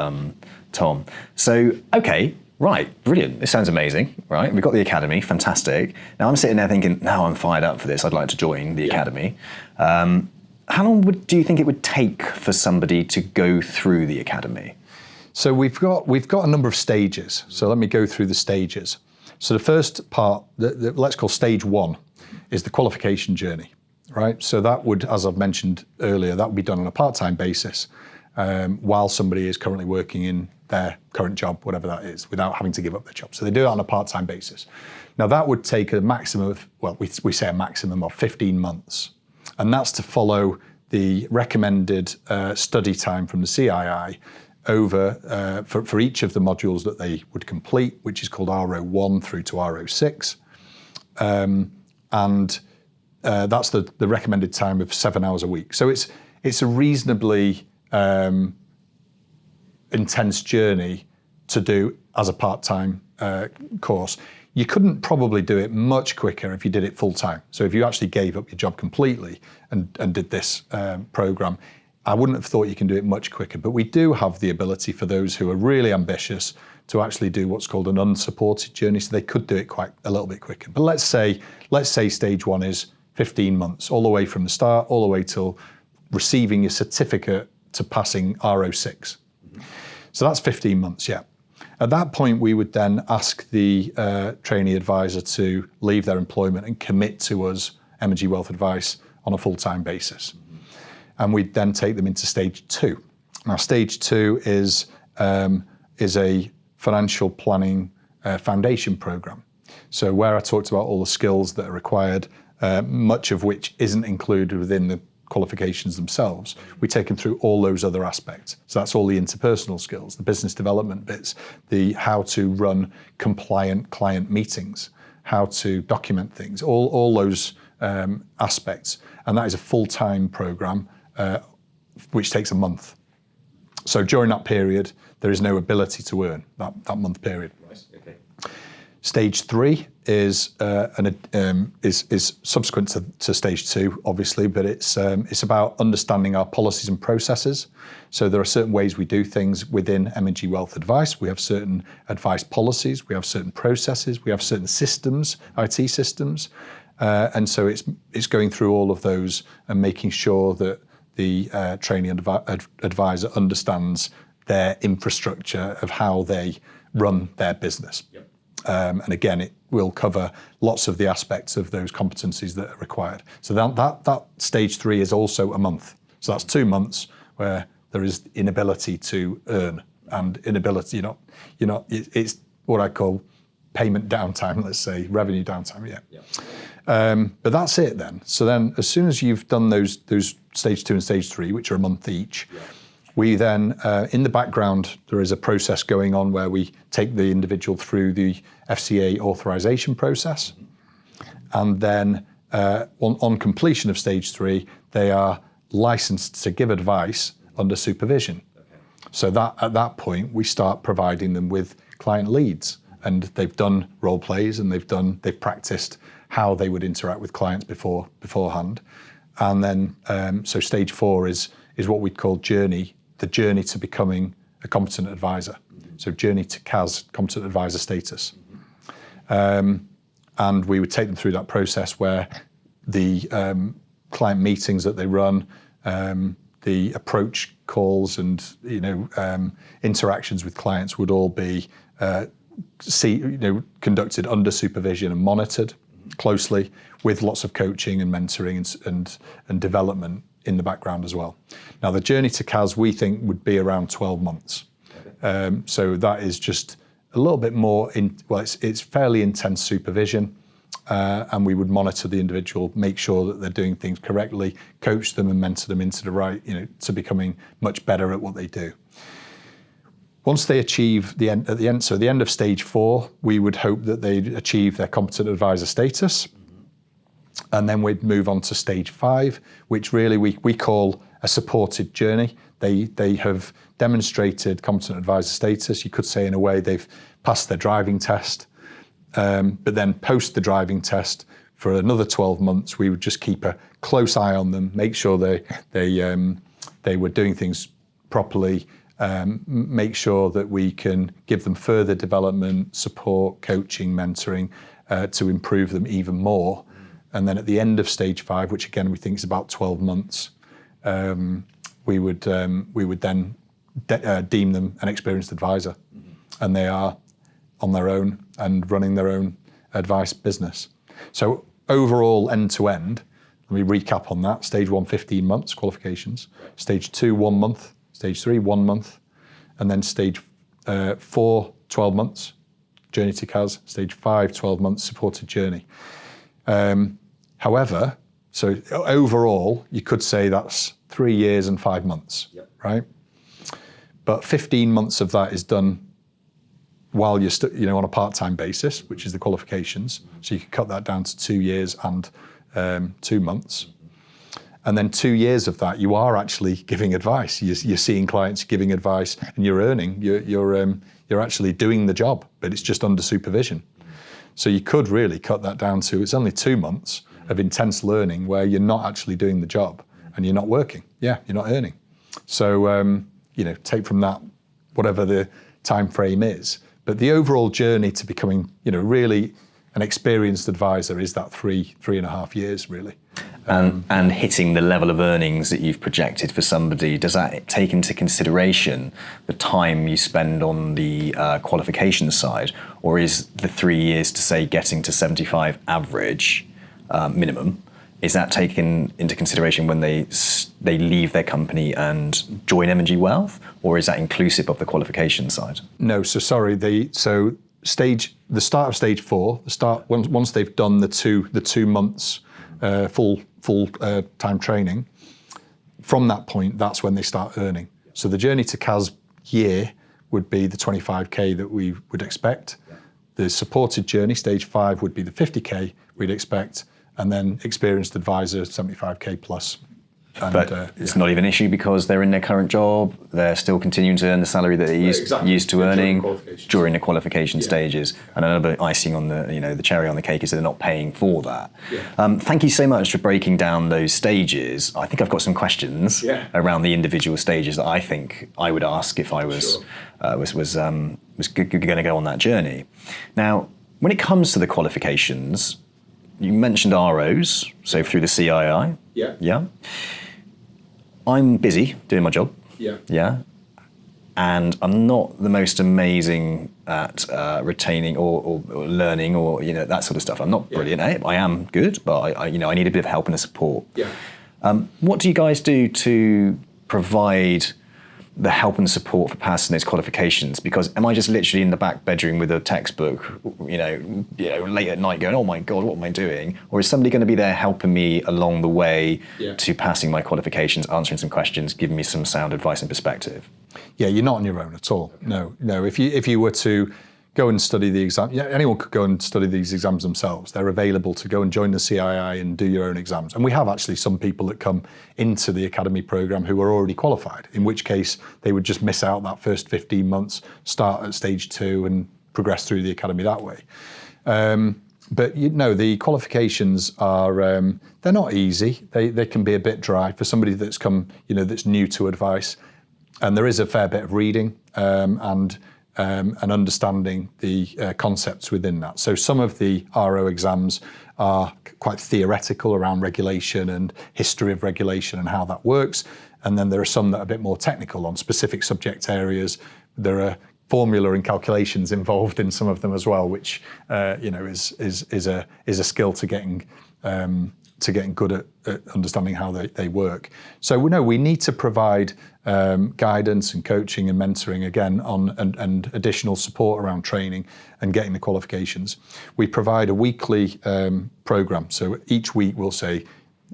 Speaker 1: Tom. So, okay, right, brilliant. This sounds amazing, right? We've got the academy, fantastic. Now I'm sitting there thinking, now I'm fired up for this. I'd like to join the academy. How long do you think it would take for somebody to go through the academy?
Speaker 2: So we've got a number of stages. So let me go through the stages. So the first part, let's call stage one, is the qualification journey, right? So that would, as I've mentioned earlier, that would be done on a part-time basis while somebody is currently working in their current job, whatever that is, without having to give up their job. So they do it on a part-time basis. Now that would take a maximum of, we say a maximum of 15 months. And that's to follow the recommended study time from the CII over for each of the modules that they would complete, which is called RO1 through to RO6. And that's the recommended time of 7 hours a week. So it's a reasonably intense journey to do as a part-time course. You couldn't probably do it much quicker if you did it full-time. So if you actually gave up your job completely and did this program, I wouldn't have thought you can do it much quicker. But we do have the ability for those who are really ambitious to actually do what's called an unsupported journey, so they could do it quite a little bit quicker. But let's say stage 1 is 15 months, all the way from the start, all the way till receiving your certificate to passing RO6. So that's 15 months, yeah. At that point, we would then ask the trainee advisor to leave their employment and commit to us, M&G Wealth Advice, on a full-time basis. And we'd then take them into stage 2. Now, stage 2 is a financial planning foundation program. So where I talked about all the skills that are required, much of which isn't included within the qualifications themselves, we take them through all those other aspects. So that's all the interpersonal skills, the business development bits, the how to run compliant client meetings, how to document things, all those aspects. And that is a full-time program, which takes a month. So during that period, there is no ability to earn that month period.
Speaker 1: Right. Okay.
Speaker 2: Stage 3 is subsequent to stage 2, obviously, but it's about understanding our policies and processes. So there are certain ways we do things within M&G Wealth Advice. We have certain advice policies, we have certain processes, we have certain systems, IT systems, and so it's going through all of those and making sure that the trainee advisor understands their infrastructure of how they run their business.
Speaker 1: Yep.
Speaker 2: And again, it will cover lots of the aspects of those competencies that are required. So that stage 3 is also a month. So that's 2 months where there is inability to earn and inability, it's what I call payment downtime, let's say, revenue downtime, yeah. But that's it then. So then as soon as you've done those stage 2 and stage 3, which are a month each, we then, in the background, there is a process going on where we take the individual through the FCA authorization process. And then on completion of stage 3, they are licensed to give advice under supervision. Okay. So that at that point, we start providing them with client leads. And they've done role plays and they've practiced how they would interact with clients beforehand. And then, so stage 4 is what we'd call the journey to becoming a competent advisor. So journey to CAS, competent advisor status. And we would take them through that process where the client meetings that they run, the approach calls and interactions with clients would all be conducted under supervision and monitored closely, with lots of coaching and mentoring and development in the background as well. Now, the journey to CAS, we think, would be around 12 months. Okay. So that is just a little bit more, it's fairly intense supervision, and we would monitor the individual, make sure that they're doing things correctly, coach them and mentor them into the right, to becoming much better at what they do. Once they achieve the end of stage 4, we would hope that they'd achieve their competent advisor status. And then we'd move on to stage 5, which really we call a supported journey. They have demonstrated competent advisor status. You could say, in a way, they've passed their driving test. But then post the driving test, for another 12 months, we would just keep a close eye on them, make sure they were doing things properly, make sure that we can give them further development, support, coaching, mentoring, to improve them even more. And then at the end of stage 5, which again we think is about 12 months, we would then deem them an experienced advisor, and they are on their own and running their own advice business. So overall, end to end, let me recap on that. Stage 1, 15 months qualifications. Stage 2, 1 month. Stage 3, 1 month. And then stage 4, 12 months, journey to CAS. Stage 5, 12 months, supported journey. However, so overall, you could say that's 3 years and 5 months, right? But 15 months of that is done while you're on a part-time basis, which is the qualifications. So you can cut that down to 2 years and 2 months. And then 2 years of that, you are actually giving advice. You're seeing clients, giving advice, and you're earning. You're actually doing the job, but it's just under supervision. So you could really cut that down to, it's only 2 months of intense learning where you're not actually doing the job and you're not working. Yeah, you're not earning. So, take from that whatever the time frame is. But the overall journey to becoming, really an experienced advisor is that 3.5 years, really.
Speaker 1: And hitting the level of earnings that you've projected for somebody, does that take into consideration the time you spend on the qualification side? Or is the 3 years to say getting to 75 average minimum, is that taken into consideration when they leave their company and join M&G Wealth? Or is that inclusive of the qualification side?
Speaker 2: No, so sorry, the start of stage 4, once they've done the 2 months full time training, from that point, that's when they start earning. So the journey to CAS year would be the 25k that we would expect. The supported journey, stage 5, would be the 50k we'd expect, and then experienced advisor, 75k plus.
Speaker 1: But it's not even an issue because they're in their current job, they're still continuing to earn the salary that they're used to earning during the qualification stages. And another icing on the cherry on the cake is that they're not paying for that. Yeah. Thank you so much for breaking down those stages. I think I've got some questions around the individual stages that I think I would ask if I was going to go on that journey. Now, when it comes to the qualifications, you mentioned ROs, so through the CII. Yeah. I'm busy doing my job. Yeah. And I'm not the most amazing at retaining or learning or that sort of stuff. I'm not brilliant at it. I am good, but I need a bit of help and a support. What do you guys do to provide the help and support for passing those qualifications? Because am I just literally in the back bedroom with a textbook, late at night going, oh my God, what am I doing? Or is somebody going to be there helping me along the way to passing my qualifications, answering some questions, giving me some sound advice and perspective?
Speaker 2: Yeah, you're not on your own at all. No. If you were to go and study the exam, anyone could go and study these exams themselves. They're available to go and join the CII and do your own exams. And we have actually some people that come into the academy program who are already qualified, in which case they would just miss out that first 15 months, start at stage 2 and progress through the academy that way. But the qualifications are, they're not easy. They can be a bit dry for somebody that's come, that's new to advice. And there is a fair bit of reading and understanding the concepts within that. So some of the RO exams are quite theoretical around regulation and history of regulation and how that works. And then there are some that are a bit more technical on specific subject areas. There are formula and calculations involved in some of them as well, which is a skill to getting good at understanding how they work. So we need to provide guidance and coaching and mentoring again and additional support around training and getting the qualifications. We provide a weekly program. So each week we'll say,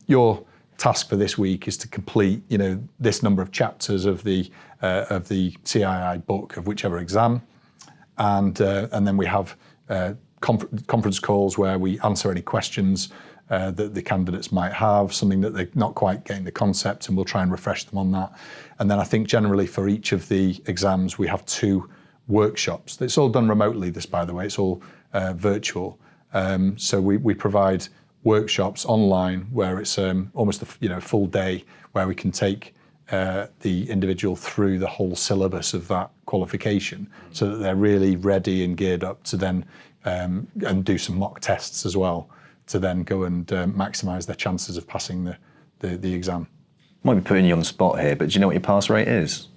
Speaker 2: your task for this week is to complete this number of chapters of the CII book of whichever exam, and then we have conference calls where we answer any questions that the candidates might have, something that they're not quite getting the concept, and we'll try and refresh them on that. And then I think generally for each of the exams, we have 2 workshops. It's all done remotely, this, by the way, it's all virtual. So we provide workshops online where it's almost a full day where we can take the individual through the whole syllabus of that qualification so that they're really ready and geared up to then and do some mock tests as well, to then go and maximise their chances of passing the exam.
Speaker 1: Might be putting you on the spot here, but do you know what your pass rate is?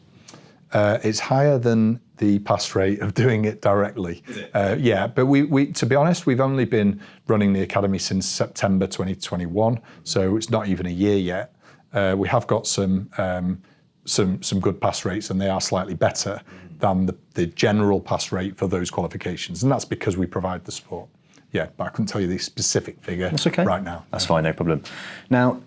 Speaker 2: It's higher than the pass rate of doing it directly.
Speaker 1: Is it?
Speaker 2: Yeah, but we to be honest, we've only been running the academy since September 2021, so it's not even a year yet. We have got some good pass rates, and they are slightly better than the general pass rate for those qualifications, and that's because we provide the support. Yeah, but I couldn't tell you the specific figure right now.
Speaker 1: That's fine, no problem. Now,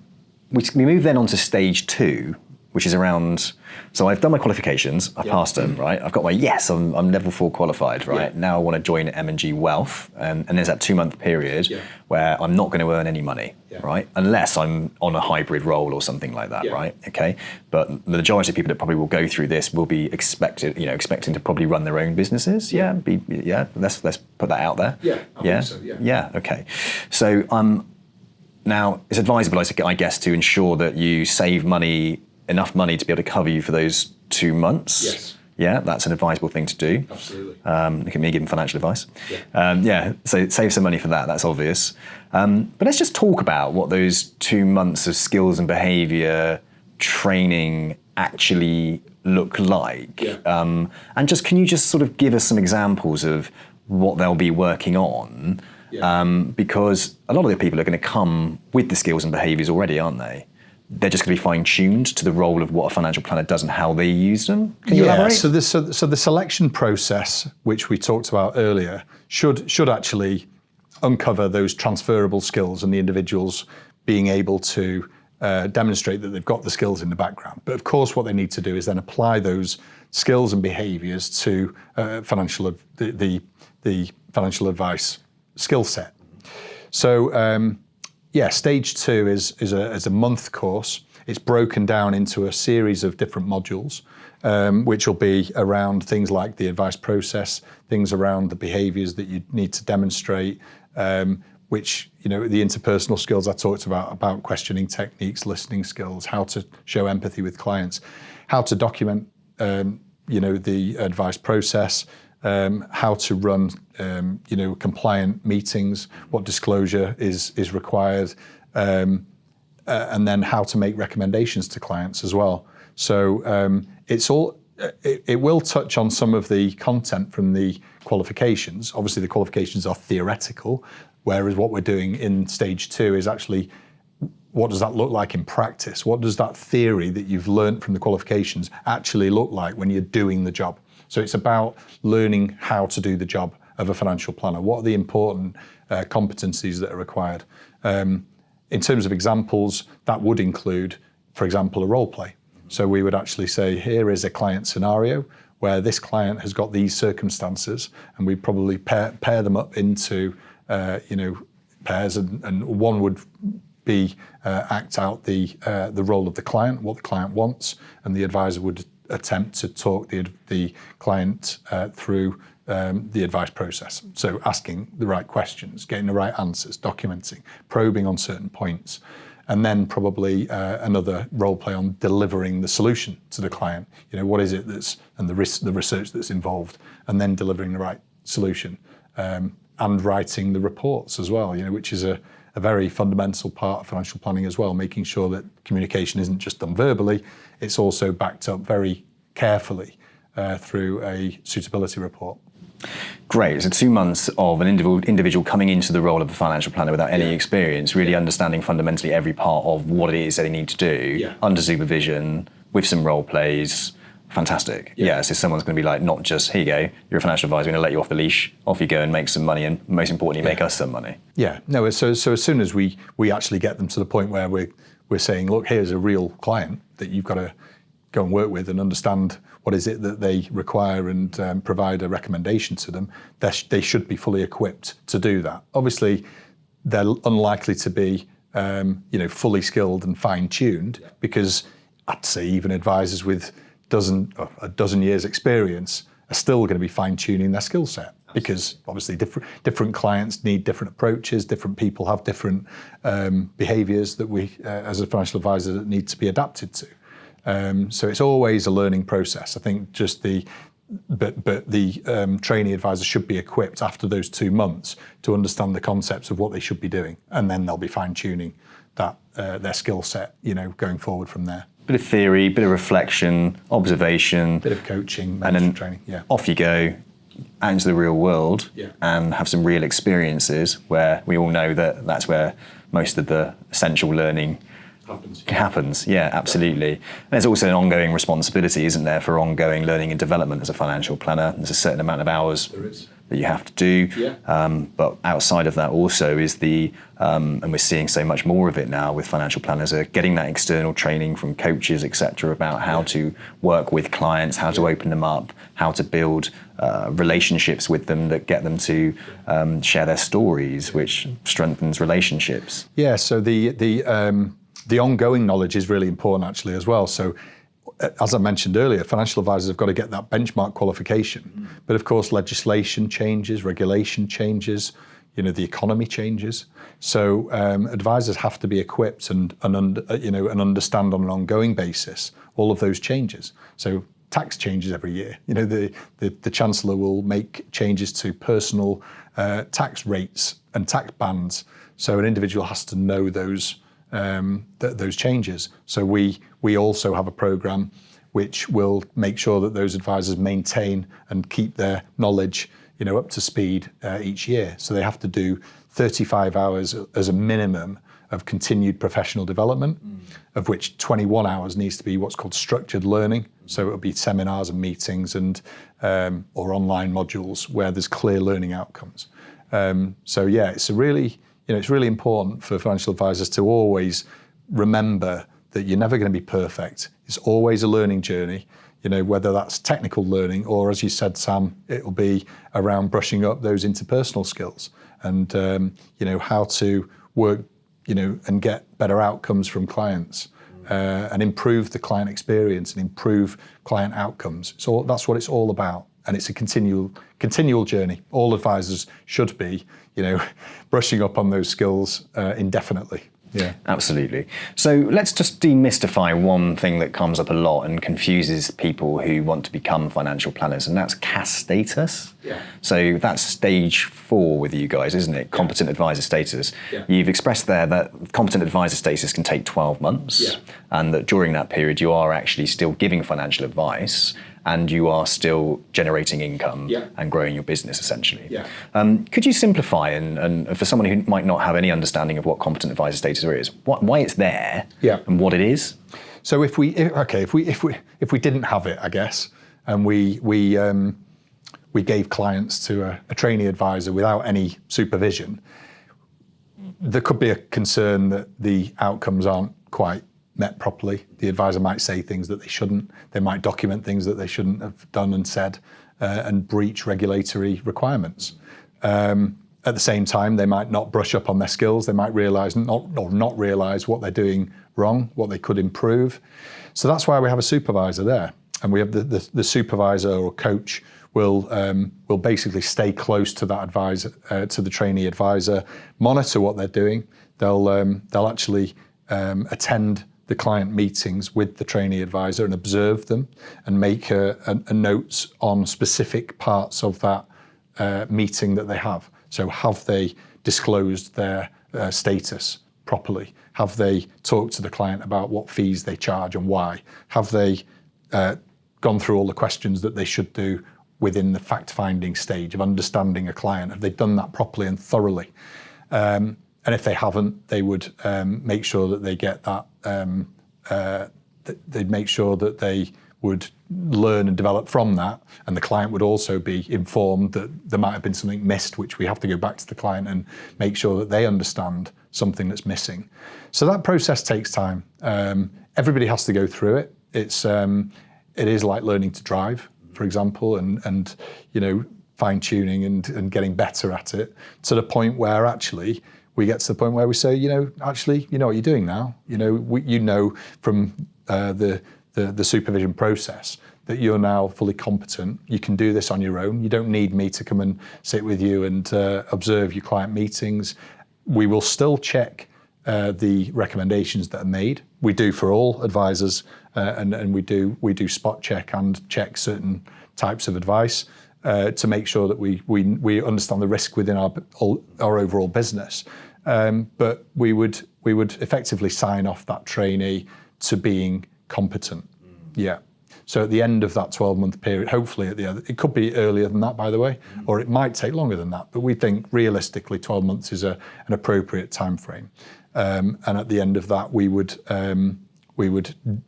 Speaker 1: we move then on to stage 2, which is around, so I've done my qualifications, I passed them, right? I've got my, yes, I'm level 4 qualified, right? Now I want to join M&G Wealth, and there's that 2-month period where I'm not going to earn any money, right? Unless I'm on a hybrid role or something like that, right? Okay, but the majority of people that probably will go through this will be expecting to probably run their own businesses. Let's put that out there.
Speaker 3: I think so,
Speaker 1: Yeah, okay. So now it's advisable, I guess, to ensure that you save enough money to be able to cover you for those 2 months.
Speaker 3: Yes.
Speaker 1: Yeah, that's an advisable thing to do.
Speaker 3: Absolutely.
Speaker 1: Look at me giving financial advice. So save some money for that, that's obvious. But let's just talk about what those 2 months of skills and behaviour training actually look like. And can you just sort of give us some examples of what they'll be working on? Because a lot of the people are going to come with the skills and behaviours already, aren't they? They're just going to be fine-tuned to the role of what a financial planner does and how they use them. Can you elaborate?
Speaker 2: So the selection process, which we talked about earlier, should actually uncover those transferable skills and the individuals being able to demonstrate that they've got the skills in the background. But of course, what they need to do is then apply those skills and behaviours to the financial advice skill set. So. Stage 2 is a month course. It's broken down into a series of different modules, which will be around things like the advice process, things around the behaviours that you need to demonstrate, which, the interpersonal skills I talked about questioning techniques, listening skills, how to show empathy with clients, how to document, the advice process, how to run, compliant meetings, what disclosure is required, and then how to make recommendations to clients as well. So it will touch on some of the content from the qualifications. Obviously, the qualifications are theoretical, whereas what we're doing in stage 2 is actually, what does that look like in practice? What does that theory that you've learned from the qualifications actually look like when you're doing the job? So it's about learning how to do the job of a financial planner. What are the important competencies that are required? In terms of examples, that would include, for example, a role play. So we would actually say, here is a client scenario where this client has got these circumstances, and we probably pair them up into pairs, and one would be act out the role of the client, what the client wants, and the advisor would attempt to talk the client through the advice process. So asking the right questions, getting the right answers, documenting, probing on certain points, and then probably another role play on delivering the solution to the client. What is it and the research that's involved, and then delivering the right solution, and writing the reports as well, which is a very fundamental part of financial planning as well, making sure that communication isn't just done verbally, it's also backed up very carefully through a suitability report.
Speaker 1: Great. So 2 months of an individual coming into the role of a financial planner without any experience, really understanding fundamentally every part of what it is that they need to do, under supervision, with some role plays. Fantastic. So someone's going to be like, not just, here you go, you're a financial advisor, we're going to let you off the leash, off you go and make some money, and most importantly, make us some money.
Speaker 2: So as soon as we actually get them to the point where we're saying, look, here's a real client that you've got to go and work with and understand what is it that they require, and provide a recommendation to them, they should be fully equipped to do that. Obviously, they're unlikely to be fully skilled and fine-tuned, because I'd say even advisors with a dozen years experience are still going to be fine-tuning their skill set, because obviously different clients need different approaches, different people have different behaviours that we, as a financial advisor, that need to be adapted to. So it's always a learning process. I think but the trainee advisor should be equipped after those 2 months to understand the concepts of what they should be doing, and then they'll be fine-tuning that their skill set, going forward from there.
Speaker 1: Bit of theory, bit of reflection, observation,
Speaker 2: bit of coaching,
Speaker 1: and then
Speaker 2: training.
Speaker 1: Off you go out into the real world and have some real experiences, where we all know that that's where most of the essential learning happens. Yeah, absolutely. And there's also an ongoing responsibility, isn't there, for ongoing learning and development as a financial planner. There's a certain amount of hours that you have to do.
Speaker 3: Yeah.
Speaker 1: But outside of that also is and we're seeing so much more of it now with financial planners, are getting that external training from coaches, etc., about how to work with clients, how to open them up, how to build relationships with them that get them to share their stories, which strengthens relationships.
Speaker 2: Yeah, so the ongoing knowledge is really important actually as well. So as I mentioned earlier, financial advisors have got to get that benchmark qualification. But of course, legislation changes, regulation changes, the economy changes. So advisors have to be equipped and understand on an ongoing basis all of those changes. So tax changes every year. The Chancellor will make changes to personal tax rates and tax bands. So an individual has to know those changes. So we also have a program which will make sure that those advisors maintain and keep their knowledge, up to speed each year. So they have to do 35 hours as a minimum of continued professional development, of which 21 hours needs to be what's called structured learning. So it'll be seminars and meetings and or online modules where there's clear learning outcomes. So yeah, it's really important for financial advisors to always remember that you're never going to be perfect. It's always a learning journey, whether that's technical learning or, as you said, Sam, it'll be around brushing up those interpersonal skills and, how to work, and get better outcomes from clients and improve the client experience and improve client outcomes. So that's what it's all about. And it's a continual journey. All advisors should be, brushing up on those skills indefinitely. Yeah,
Speaker 1: absolutely. So let's just demystify one thing that comes up a lot and confuses people who want to become financial planners, and that's CAS status.
Speaker 3: Yeah.
Speaker 1: So that's stage 4 with you guys, isn't it? Competent advisor status.
Speaker 3: Yeah.
Speaker 1: You've expressed there that competent advisor status can take 12 months,
Speaker 3: yeah,
Speaker 1: and that during that period you are actually still giving financial advice and you are still generating income,
Speaker 3: yeah,
Speaker 1: and growing your business essentially.
Speaker 3: Yeah.
Speaker 1: Could you simplify, and for someone who might not have any understanding of what competent advisor status is, why it's there,
Speaker 2: yeah,
Speaker 1: and what it is?
Speaker 2: So if we didn't have it, I guess, and we gave clients to a trainee advisor without any supervision, there could be a concern that the outcomes aren't quite met properly. The advisor might say things that they shouldn't. They might document things that they shouldn't have done and said, and breach regulatory requirements. At the same time, they might not brush up on their skills. They might not realise what they're doing wrong, what they could improve. So that's why we have a supervisor there, and we have the supervisor or coach will basically stay close to that advisor, to the trainee advisor, monitor what they're doing. They'll actually attend the client meetings with the trainee advisor and observe them and make a notes on specific parts of that meeting that they have. So have they disclosed their status properly? Have they talked to the client about what fees they charge and why? Have they gone through all the questions that they should do within the fact-finding stage of understanding a client? Have they done that properly and thoroughly? And if they haven't, they would make sure that they get that, they'd make sure that they would learn and develop from that. And the client would also be informed that there might have been something missed, which we have to go back to the client and make sure that they understand something that's missing. So that process takes time. Everybody has to go through it. It is like learning to drive, for example, and fine-tuning and getting better at it to the point where actually we get to the point where we say, actually, you know what you're doing now. From the supervision process that you're now fully competent. You can do this on your own. You don't need me to come and sit with you and observe your client meetings. We will still check the recommendations that are made. We do for all advisors, and we do spot check and check certain types of advice to make sure that we understand the risk within our overall business. But we would effectively sign off that trainee to being competent. Yeah. So at the end of that 12-month period, hopefully it could be earlier than that, by the way, or it might take longer than that. But we think realistically 12 months is an appropriate time frame. And at the end of that, we would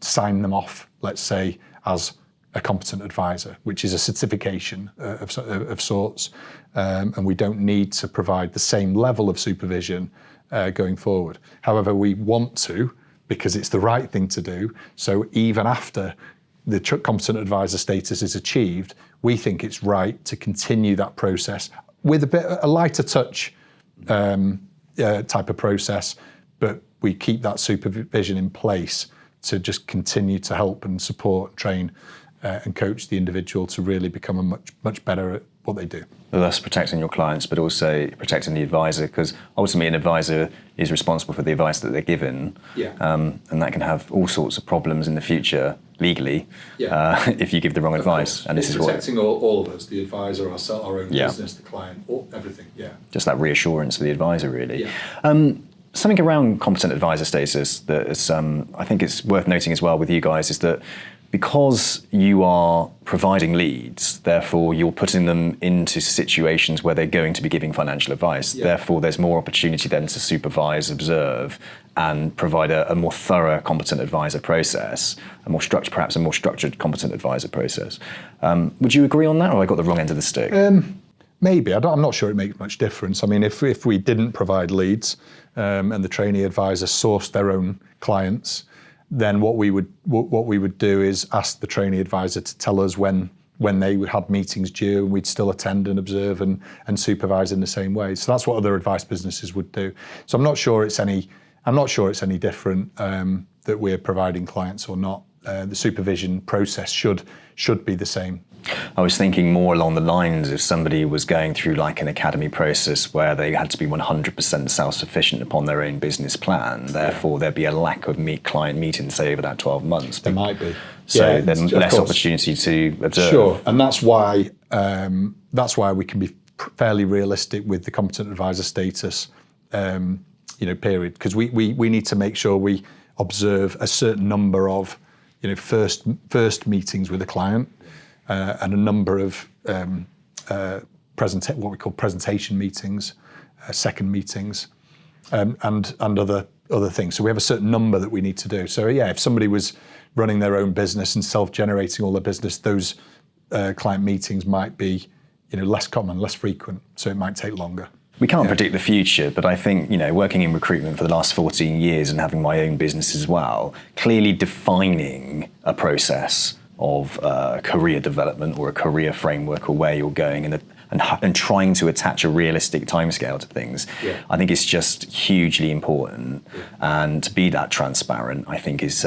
Speaker 2: sign them off, let's say, as a competent advisor, which is a certification of sorts, and we don't need to provide the same level of supervision going forward. However, we want to, because it's the right thing to do. So even after the competent advisor status is achieved, we think it's right to continue that process with a lighter touch type of process, but we keep that supervision in place to just continue to help and support, train, and coach the individual to really become a much better at what they do.
Speaker 1: Thus protecting your clients, but also protecting the advisor, because ultimately an advisor is responsible for the advice that they're given, and that can have all sorts of problems in the future legally if you give the wrong advice. And this is
Speaker 2: protecting all of us, the advisor, our own business, the client, everything.
Speaker 1: Just that reassurance for the advisor, really. Something around competent advisor status that is, I think it's worth noting as well with you guys is that because you are providing leads, therefore you're putting them into situations where they're going to be giving financial advice. Therefore, there's more opportunity then to supervise, observe, and provide a more thorough competent advisor process, perhaps a more structured competent advisor process. Would you agree on that, or have I got the wrong end of the stick?
Speaker 2: Maybe. I'm not sure it makes much difference. I mean, if we didn't provide leads and the trainee advisor sourced their own clients, then what we would do is ask the trainee advisor to tell us when they had meetings due, and we'd still attend and observe and supervise in the same way. So that's what other advice businesses would do. So I'm not sure it's any different that we're providing clients or not. The supervision process should be the same.
Speaker 1: I was thinking more along the lines if somebody was going through like an academy process where they had to be 100% self-sufficient upon their own business plan, therefore there'd be a lack of client meetings, say, over that 12 months.
Speaker 2: There might be.
Speaker 1: So then less opportunity to observe.
Speaker 2: Sure, and that's why we can be fairly realistic with the competent advisor status period, because we need to make sure we observe a certain number of first meetings with a client, and a number of what we call presentation meetings, second meetings, and other things. So we have a certain number that we need to do. So if somebody was running their own business and self-generating all their business, those client meetings might be less common, less frequent. So it might take longer.
Speaker 1: We can't predict the future, but I think, working in recruitment for the last 14 years and having my own business as well, clearly defining a process of career development or a career framework or where you're going and trying to attach a realistic timescale to things, I think it's just hugely important. And to be that transparent, I think is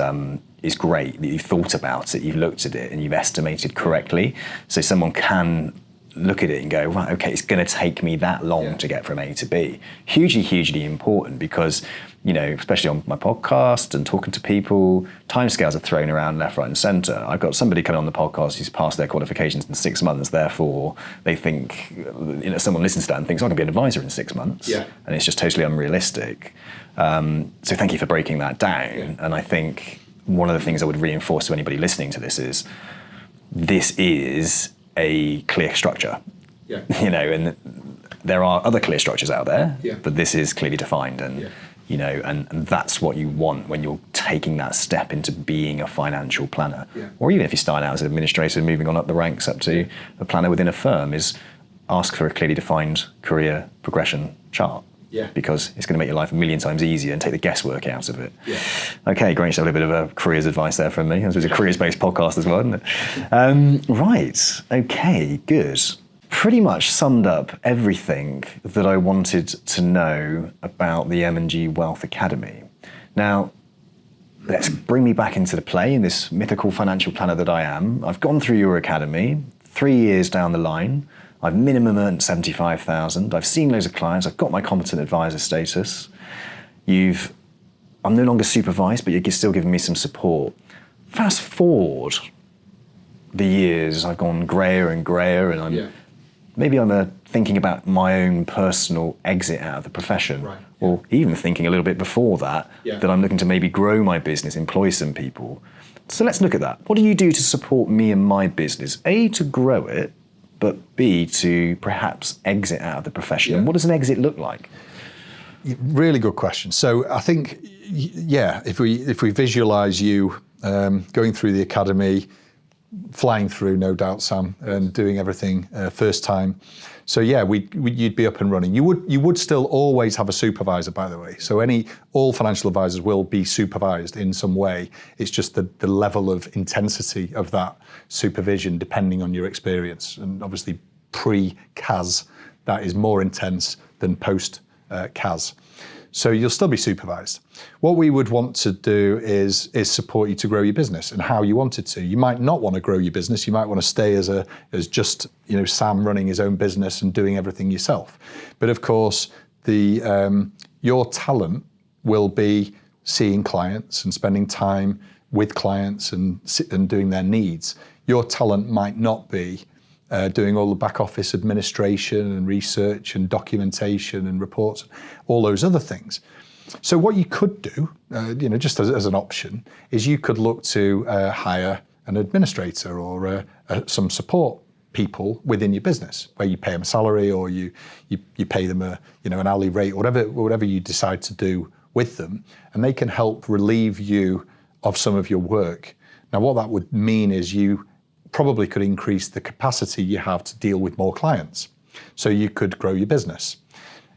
Speaker 1: great that you've thought about it, you've looked at it, and you've estimated correctly, so someone can look at it and go, right, okay, it's going to take me that long to get from A to B. Hugely, hugely important, because, especially on my podcast and talking to people, timescales are thrown around left, right, and centre. I've got somebody coming on the podcast who's passed their qualifications in 6 months, therefore they think, someone listens to that and thinks, I can be an advisor in 6 months. And it's just totally unrealistic. So thank you for breaking that down. And I think one of the things I would reinforce to anybody listening to this is a clear structure, and there are other clear structures out there, but this is clearly defined, and and that's what you want when you're taking that step into being a financial planner, or even if you start out as an administrator, moving on up the ranks up to a planner within a firm, is ask for a clearly defined career progression chart. Because it's going to make your life a million times easier and take the guesswork out of it. Okay, great. So a little bit of a careers advice there from me. This was a careers-based podcast as well, isn't it? Right. Okay, good. Pretty much summed up everything that I wanted to know about the M&G Wealth Academy. Now, let's bring me back into the play in this mythical financial planner that I am. I've gone through your academy, 3 years down the line. I've minimum earned 75,000. I've seen loads of clients. I've got my competent advisor status. I'm no longer supervised, but you're still giving me some support. Fast forward the years, I've gone greyer and greyer, and I'm thinking about my own personal exit out of the profession, or even thinking a little bit before that, that I'm looking to maybe grow my business, employ some people. So let's look at that. What do you do to support me and my business? A, to grow it, but B, to perhaps exit out of the profession. And what does an exit look like?
Speaker 2: Really good question. So I think, if we visualise you going through the academy, flying through, no doubt, Sam, and doing everything first time. So yeah, you'd be up and running. You would still always have a supervisor, by the way. So all financial advisors will be supervised in some way. It's just the level of intensity of that supervision, depending on your experience. And obviously, pre-CAS, that is more intense than post-CAS. So you'll still be supervised. What we would want to do is support you to grow your business and how you want it to. You might not want to grow your business. You might want to stay as just Sam running his own business and doing everything yourself. But of course, your talent will be seeing clients and spending time with clients and doing their needs. Your talent might not be doing all the back office administration and research and documentation and reports, all those other things. So what you could do, just as an option, is you could look to hire an administrator or some support people within your business, where you pay them a salary or you pay them an hourly rate, whatever you decide to do with them, and they can help relieve you of some of your work. Now, what that would mean is you probably could increase the capacity you have to deal with more clients. So you could grow your business.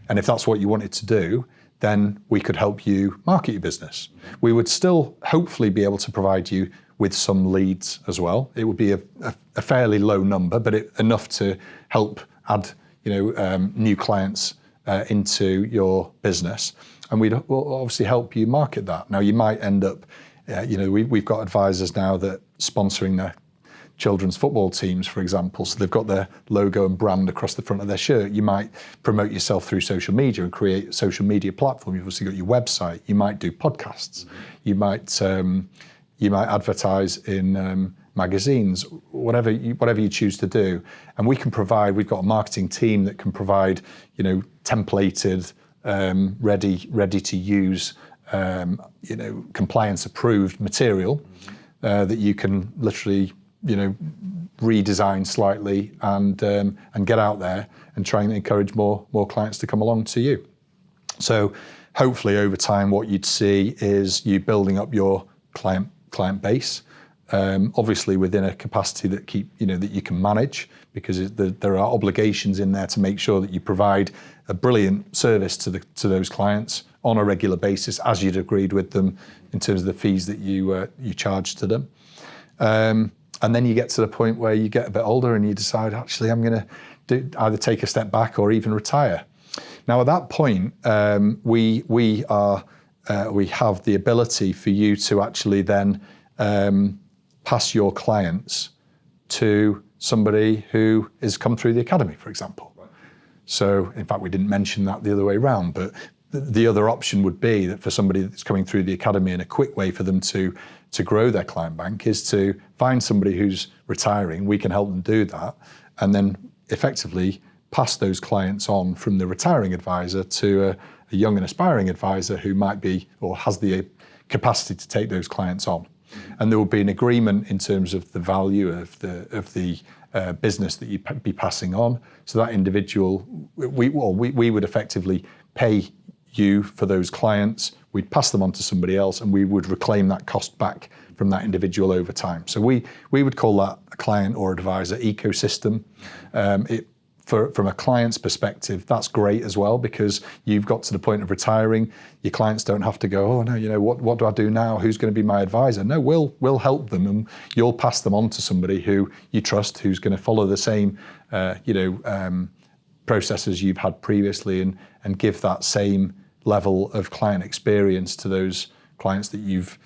Speaker 2: And if that's what you wanted to do, then we could help you market your business. We would still hopefully be able to provide you with some leads as well. It would be a fairly low number, but enough to help add new clients into your business. And we'll obviously help you market that. Now, you might end up, we've got advisors now that sponsoring their children's football teams, for example, so they've got their logo and brand across the front of their shirt. You might promote yourself through social media and create a social media platform. You've obviously got your website. You might do podcasts. You might advertise in magazines, whatever you choose to do. And we've got a marketing team that can provide, templated, ready to use, compliance approved material that you can literally redesign slightly and get out there and try and encourage more clients to come along to you. So hopefully over time, what you'd see is you building up your client base, obviously within a capacity that you can manage, because there are obligations in there to make sure that you provide a brilliant service to those clients on a regular basis, as you'd agreed with them in terms of the fees that you charge to them. And then you get to the point where you get a bit older and you decide, actually, I'm going to either take a step back or even retire. Now, at that point, we have the ability for you to actually then pass your clients to somebody who has come through the academy, for example. Right. So, in fact, we didn't mention that the other way around, but the other option would be that for somebody that's coming through the academy, and a quick way for them to grow their client bank is to find somebody who's retiring. We can help them do that, and then effectively pass those clients on from the retiring advisor to a young and aspiring advisor who might be or has the capacity to take those clients on. And there will be an agreement in terms of the value of the business that you'd be passing on. So that individual, we would effectively pay you for those clients. We'd pass them on to somebody else, and we would reclaim that cost back from that individual over time. So we would call that a client or advisor ecosystem. From a client's perspective, that's great as well, because you've got to the point of retiring. Your clients don't have to go, oh no, what do I do now? Who's going to be my advisor? No, we'll help them, and you'll pass them on to somebody who you trust, who's going to follow the same processes you've had previously, and give that same level of client experience to those clients that you've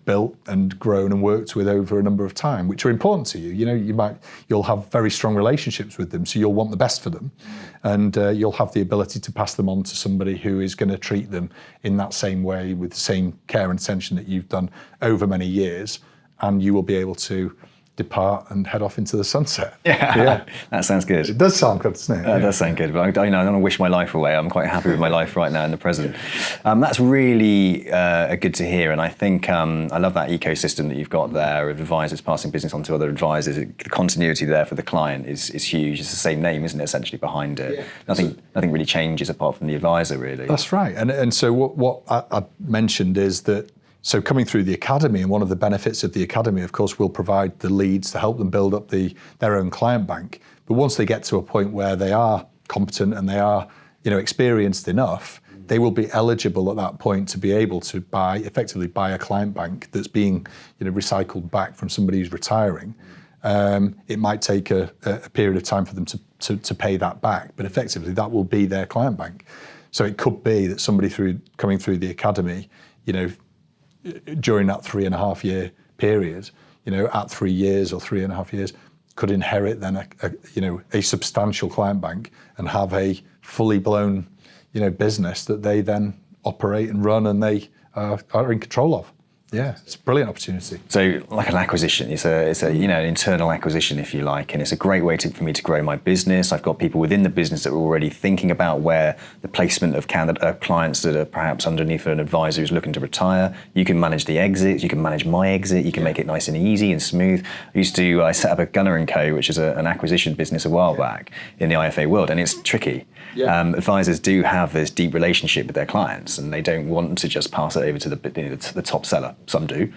Speaker 2: built and grown and worked with over a number of time, which are important to you. You'll have very strong relationships with them, so you'll want the best for them, and you'll have the ability to pass them on to somebody who is going to treat them in that same way, with the same care and attention that you've done over many years, and you will be able to depart and head off into the sunset.
Speaker 1: Yeah. That sounds good.
Speaker 2: It does sound good, doesn't it?
Speaker 1: That does sound good, but I don't want to wish my life away. I'm quite happy with my life right now in the present. That's really good to hear, and I think I love that ecosystem that you've got there of advisors passing business on to other advisors. The continuity there for the client is huge. It's the same name, isn't it, essentially behind it? Yeah. Nothing really changes apart from the advisor, really.
Speaker 2: That's right, and so what I mentioned is that So coming through the academy, and one of the benefits of the academy, of course, will provide the leads to help them build up their own client bank. But once they get to a point where they are competent and they are, experienced enough, they will be eligible at that point to be able to effectively buy a client bank that's being, recycled back from somebody who's retiring. It might take a period of time for them to pay that back, but effectively that will be their client bank. So it could be that somebody coming through the academy, during that 3.5 year period, at 3 years or 3.5 years, could inherit then a substantial client bank and have a fully blown, business that they then operate and run and they are in control of. Yeah, it's a brilliant opportunity.
Speaker 1: So, like an acquisition, it's a an internal acquisition, if you like, and it's a great way for me to grow my business. I've got people within the business that are already thinking about where the placement of clients that are perhaps underneath an advisor who's looking to retire. You can manage the exits, you can manage my exit, you can make it nice and easy and smooth. I set up a Gunner & Co, which is an acquisition business a while back in the IFA world, and it's tricky. Yeah. Advisors do have this deep relationship with their clients, and they don't want to just pass it over to the top seller. Some do,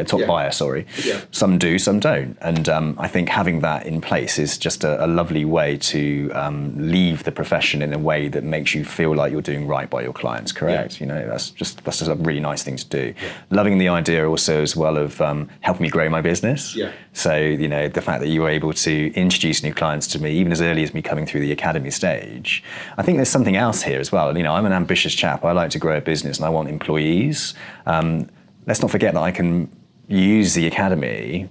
Speaker 1: top buyer, sorry. Yeah. Some do, some don't. And I think having that in place is just a lovely way to leave the profession in a way that makes you feel like you're doing right by your clients, correct? Yeah. That's just a really nice thing to do. Yeah. Loving the idea also as well of helping me grow my business. Yeah. So, the fact that you were able to introduce new clients to me, even as early as me coming through the academy stage, I think there's something else here as well. I'm an ambitious chap. I like to grow a business and I want employees. Let's not forget that I can use the academy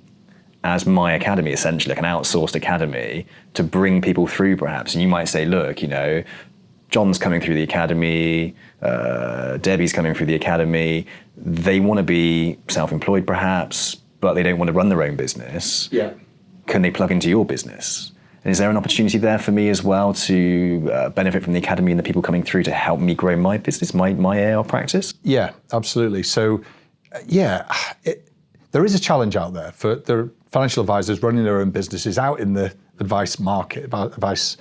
Speaker 1: as my academy, essentially, like an outsourced academy, to bring people through perhaps. And you might say, look, John's coming through the academy, Debbie's coming through the academy. They want to be self-employed perhaps, but they don't want to run their own business. Yeah. Can they plug into your business? And is there an opportunity there for me as well to benefit from the academy and the people coming through to help me grow my business, my AR practice?
Speaker 2: Yeah, absolutely. So, there is a challenge out there for the financial advisors running their own businesses out in the advice market, advice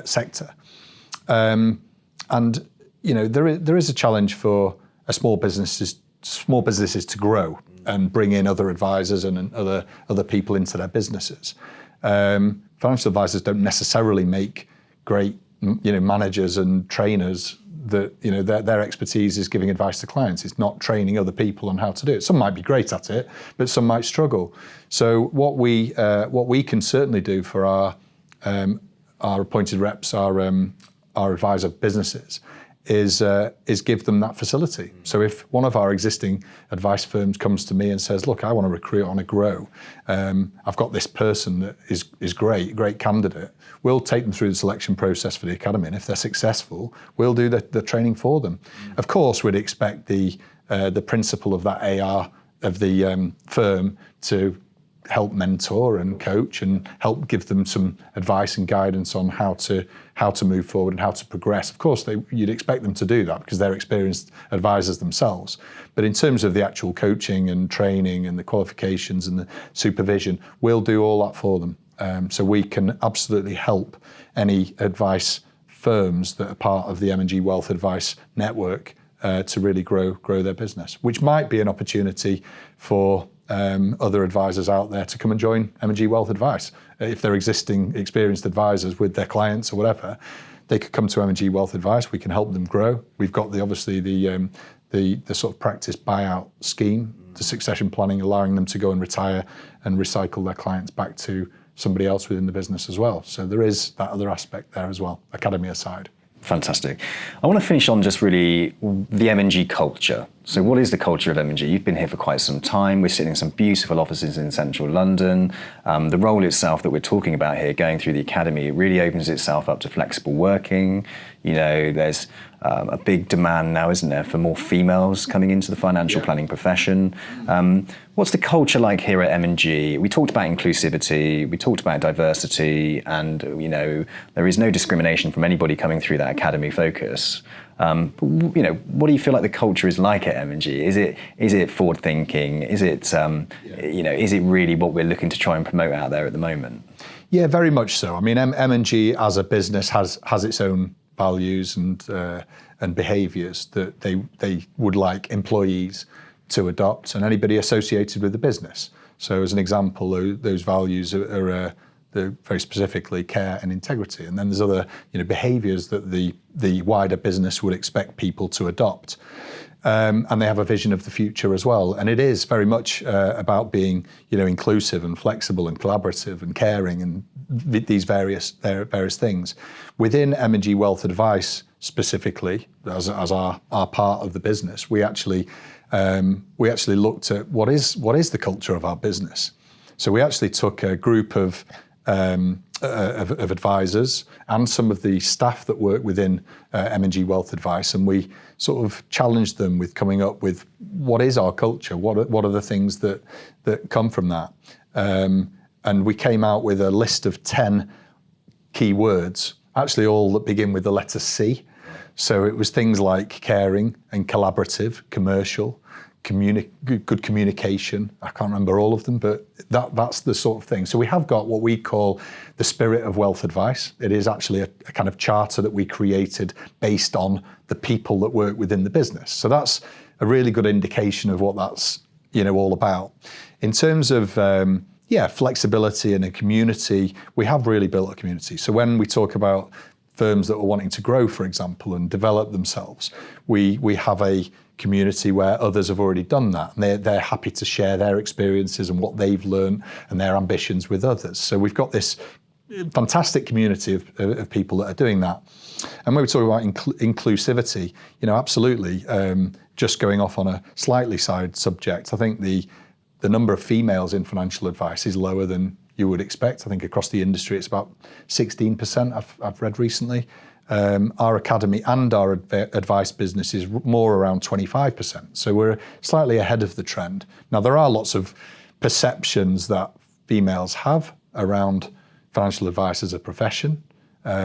Speaker 2: sector. And, there is a challenge for small businesses to grow and bring in other advisors and other people into their businesses. Financial advisors don't necessarily make great, managers and trainers that, their expertise is giving advice to clients. It's not training other people on how to do it. Some might be great at it, but some might struggle. So what we can certainly do for our appointed reps, our advisor businesses, is give them that facility. So if one of our existing advice firms comes to me and says, look, I want to recruit, I want to grow, I've got this person that is great candidate, we'll take them through the selection process for the academy, and if they're successful, we'll do the training for them. Of course, we'd expect the principal of that AR of the firm to help mentor and coach and help give them some advice and guidance on how to move forward and how to progress. Of course, you'd expect them to do that because they're experienced advisors themselves. But in terms of the actual coaching and training and the qualifications and the supervision, we'll do all that for them. So we can absolutely help any advice firms that are part of the M&G Wealth Advice Network to really grow their business, which might be an opportunity for other advisors out there to come and join M&G Wealth Advice. If they're existing experienced advisors with their clients or whatever, they could come to M&G Wealth Advice. We can help them grow. We've got the sort of practice buyout scheme, the succession planning, allowing them to go and retire and recycle their clients back to somebody else within the business as well. So there is that other aspect there as well, academy aside.
Speaker 1: Fantastic. I want to finish on just really the M&G culture. So what is the culture of M&G? You've been here for quite some time. We're sitting in some beautiful offices in central London. The role itself that we're talking about here, going through the academy, it really opens itself up to flexible working. There's a big demand now, isn't there, for more females coming into the financial planning profession. What's the culture like here at M&G? We talked about inclusivity, we talked about diversity, and there is no discrimination from anybody coming through that academy focus. But what do you feel like the culture is like at M&G? Is it forward thinking? Is it is it really what we're looking to try and promote out there at the moment?
Speaker 2: Yeah, very much so. I mean, M&G as a business has its own values and behaviours that they would like employees to adopt, and anybody associated with the business. So as an example, those values are they're very specifically care and integrity. And then there's other behaviours that the wider business would expect people to adopt. And they have a vision of the future as well. And it is very much about being inclusive and flexible and collaborative and caring and these various things. Within M&G Wealth Advice specifically, as our part of the business, we actually looked at what is the culture of our business. So we actually took a group of advisors and some of the staff that work within M&G Wealth Advice, and we sort of challenged them with coming up with what is our culture, what are the things that come from that, and we came out with a list of 10 key words, actually all that begin with the letter C. So it was things like caring and collaborative, commercial, good communication. I can't remember all of them, but that's the sort of thing. So we have got what we call the spirit of wealth advice. It is actually a kind of charter that we created based on the people that work within the business. So that's a really good indication of what that's all about. In terms of flexibility and a community, we have really built a community. So when we talk about firms that are wanting to grow, for example, and develop themselves, we have a community where others have already done that, and they're happy to share their experiences and what they've learned and their ambitions with others. So we've got this fantastic community of people that are doing that. And when we talk about inclusivity, absolutely, just going off on a slightly side subject, I think the number of females in financial advice is lower than you would expect. I think across the industry it's about 16%, I've read recently. Our academy and our advice business is more around 25%. So we're slightly ahead of the trend. Now, there are lots of perceptions that females have around financial advice as a profession.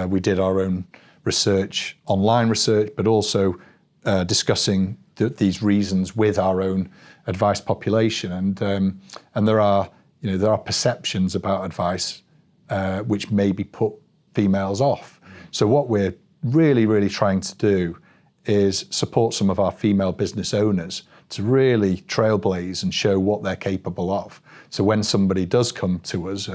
Speaker 2: We did our own research, online research, but also discussing these reasons with our own advice population. And there are perceptions about advice which maybe put females off. So what we're really, really trying to do is support some of our female business owners to really trailblaze and show what they're capable of. So when somebody does come to us,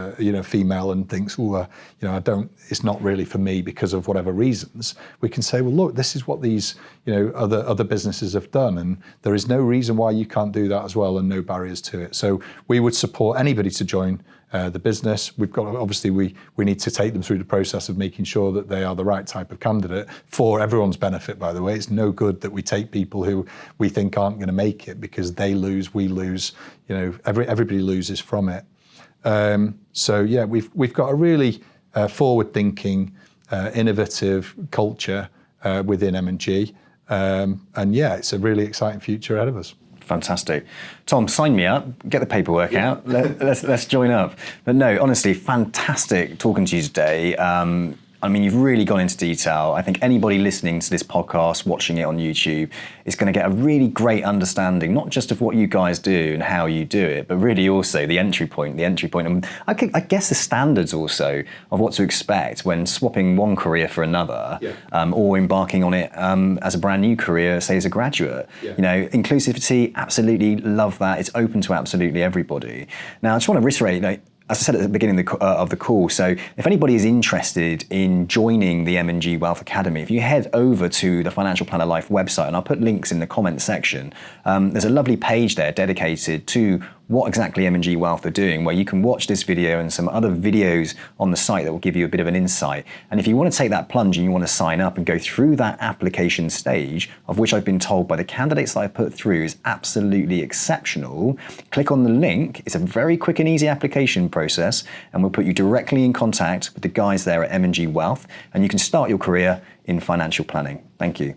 Speaker 2: female, and thinks, it's not really for me because of whatever reasons, we can say, well, look, this is what these, other businesses have done, and there is no reason why you can't do that as well, and no barriers to it. So we would support anybody to join the business. We've got, obviously, we need to take them through the process of making sure that they are the right type of candidate for everyone's benefit, by the way. It's no good that we take people who we think aren't going to make it because they lose, we lose, everybody loses from it. We've got a really forward-thinking, innovative culture within M&G. It's a really exciting future ahead of us.
Speaker 1: Fantastic. Tom, sign me up, get the paperwork out, let's join up. But no, honestly, fantastic talking to you today. You've really gone into detail. I think anybody listening to this podcast, watching it on YouTube, is going to get a really great understanding, not just of what you guys do and how you do it, but really also the entry point, and I guess the standards also of what to expect when swapping one career for another, or embarking on it as a brand new career, say as a graduate. Yeah. Inclusivity, absolutely love that. It's open to absolutely everybody. Now, I just want to reiterate, as I said at the beginning of the call, so if anybody is interested in joining the M&G Wealth Academy, if you head over to the Financial Planner Life website, and I'll put links in the comments section, there's a lovely page there dedicated to what exactly M&G Wealth are doing, where you can watch this video and some other videos on the site that will give you a bit of an insight. And if you want to take that plunge and you want to sign up and go through that application stage, of which I've been told by the candidates that I put through is absolutely exceptional, click on the link. It's a very quick and easy application process, and we'll put you directly in contact with the guys there at M&G Wealth, and you can start your career in financial planning. Thank you.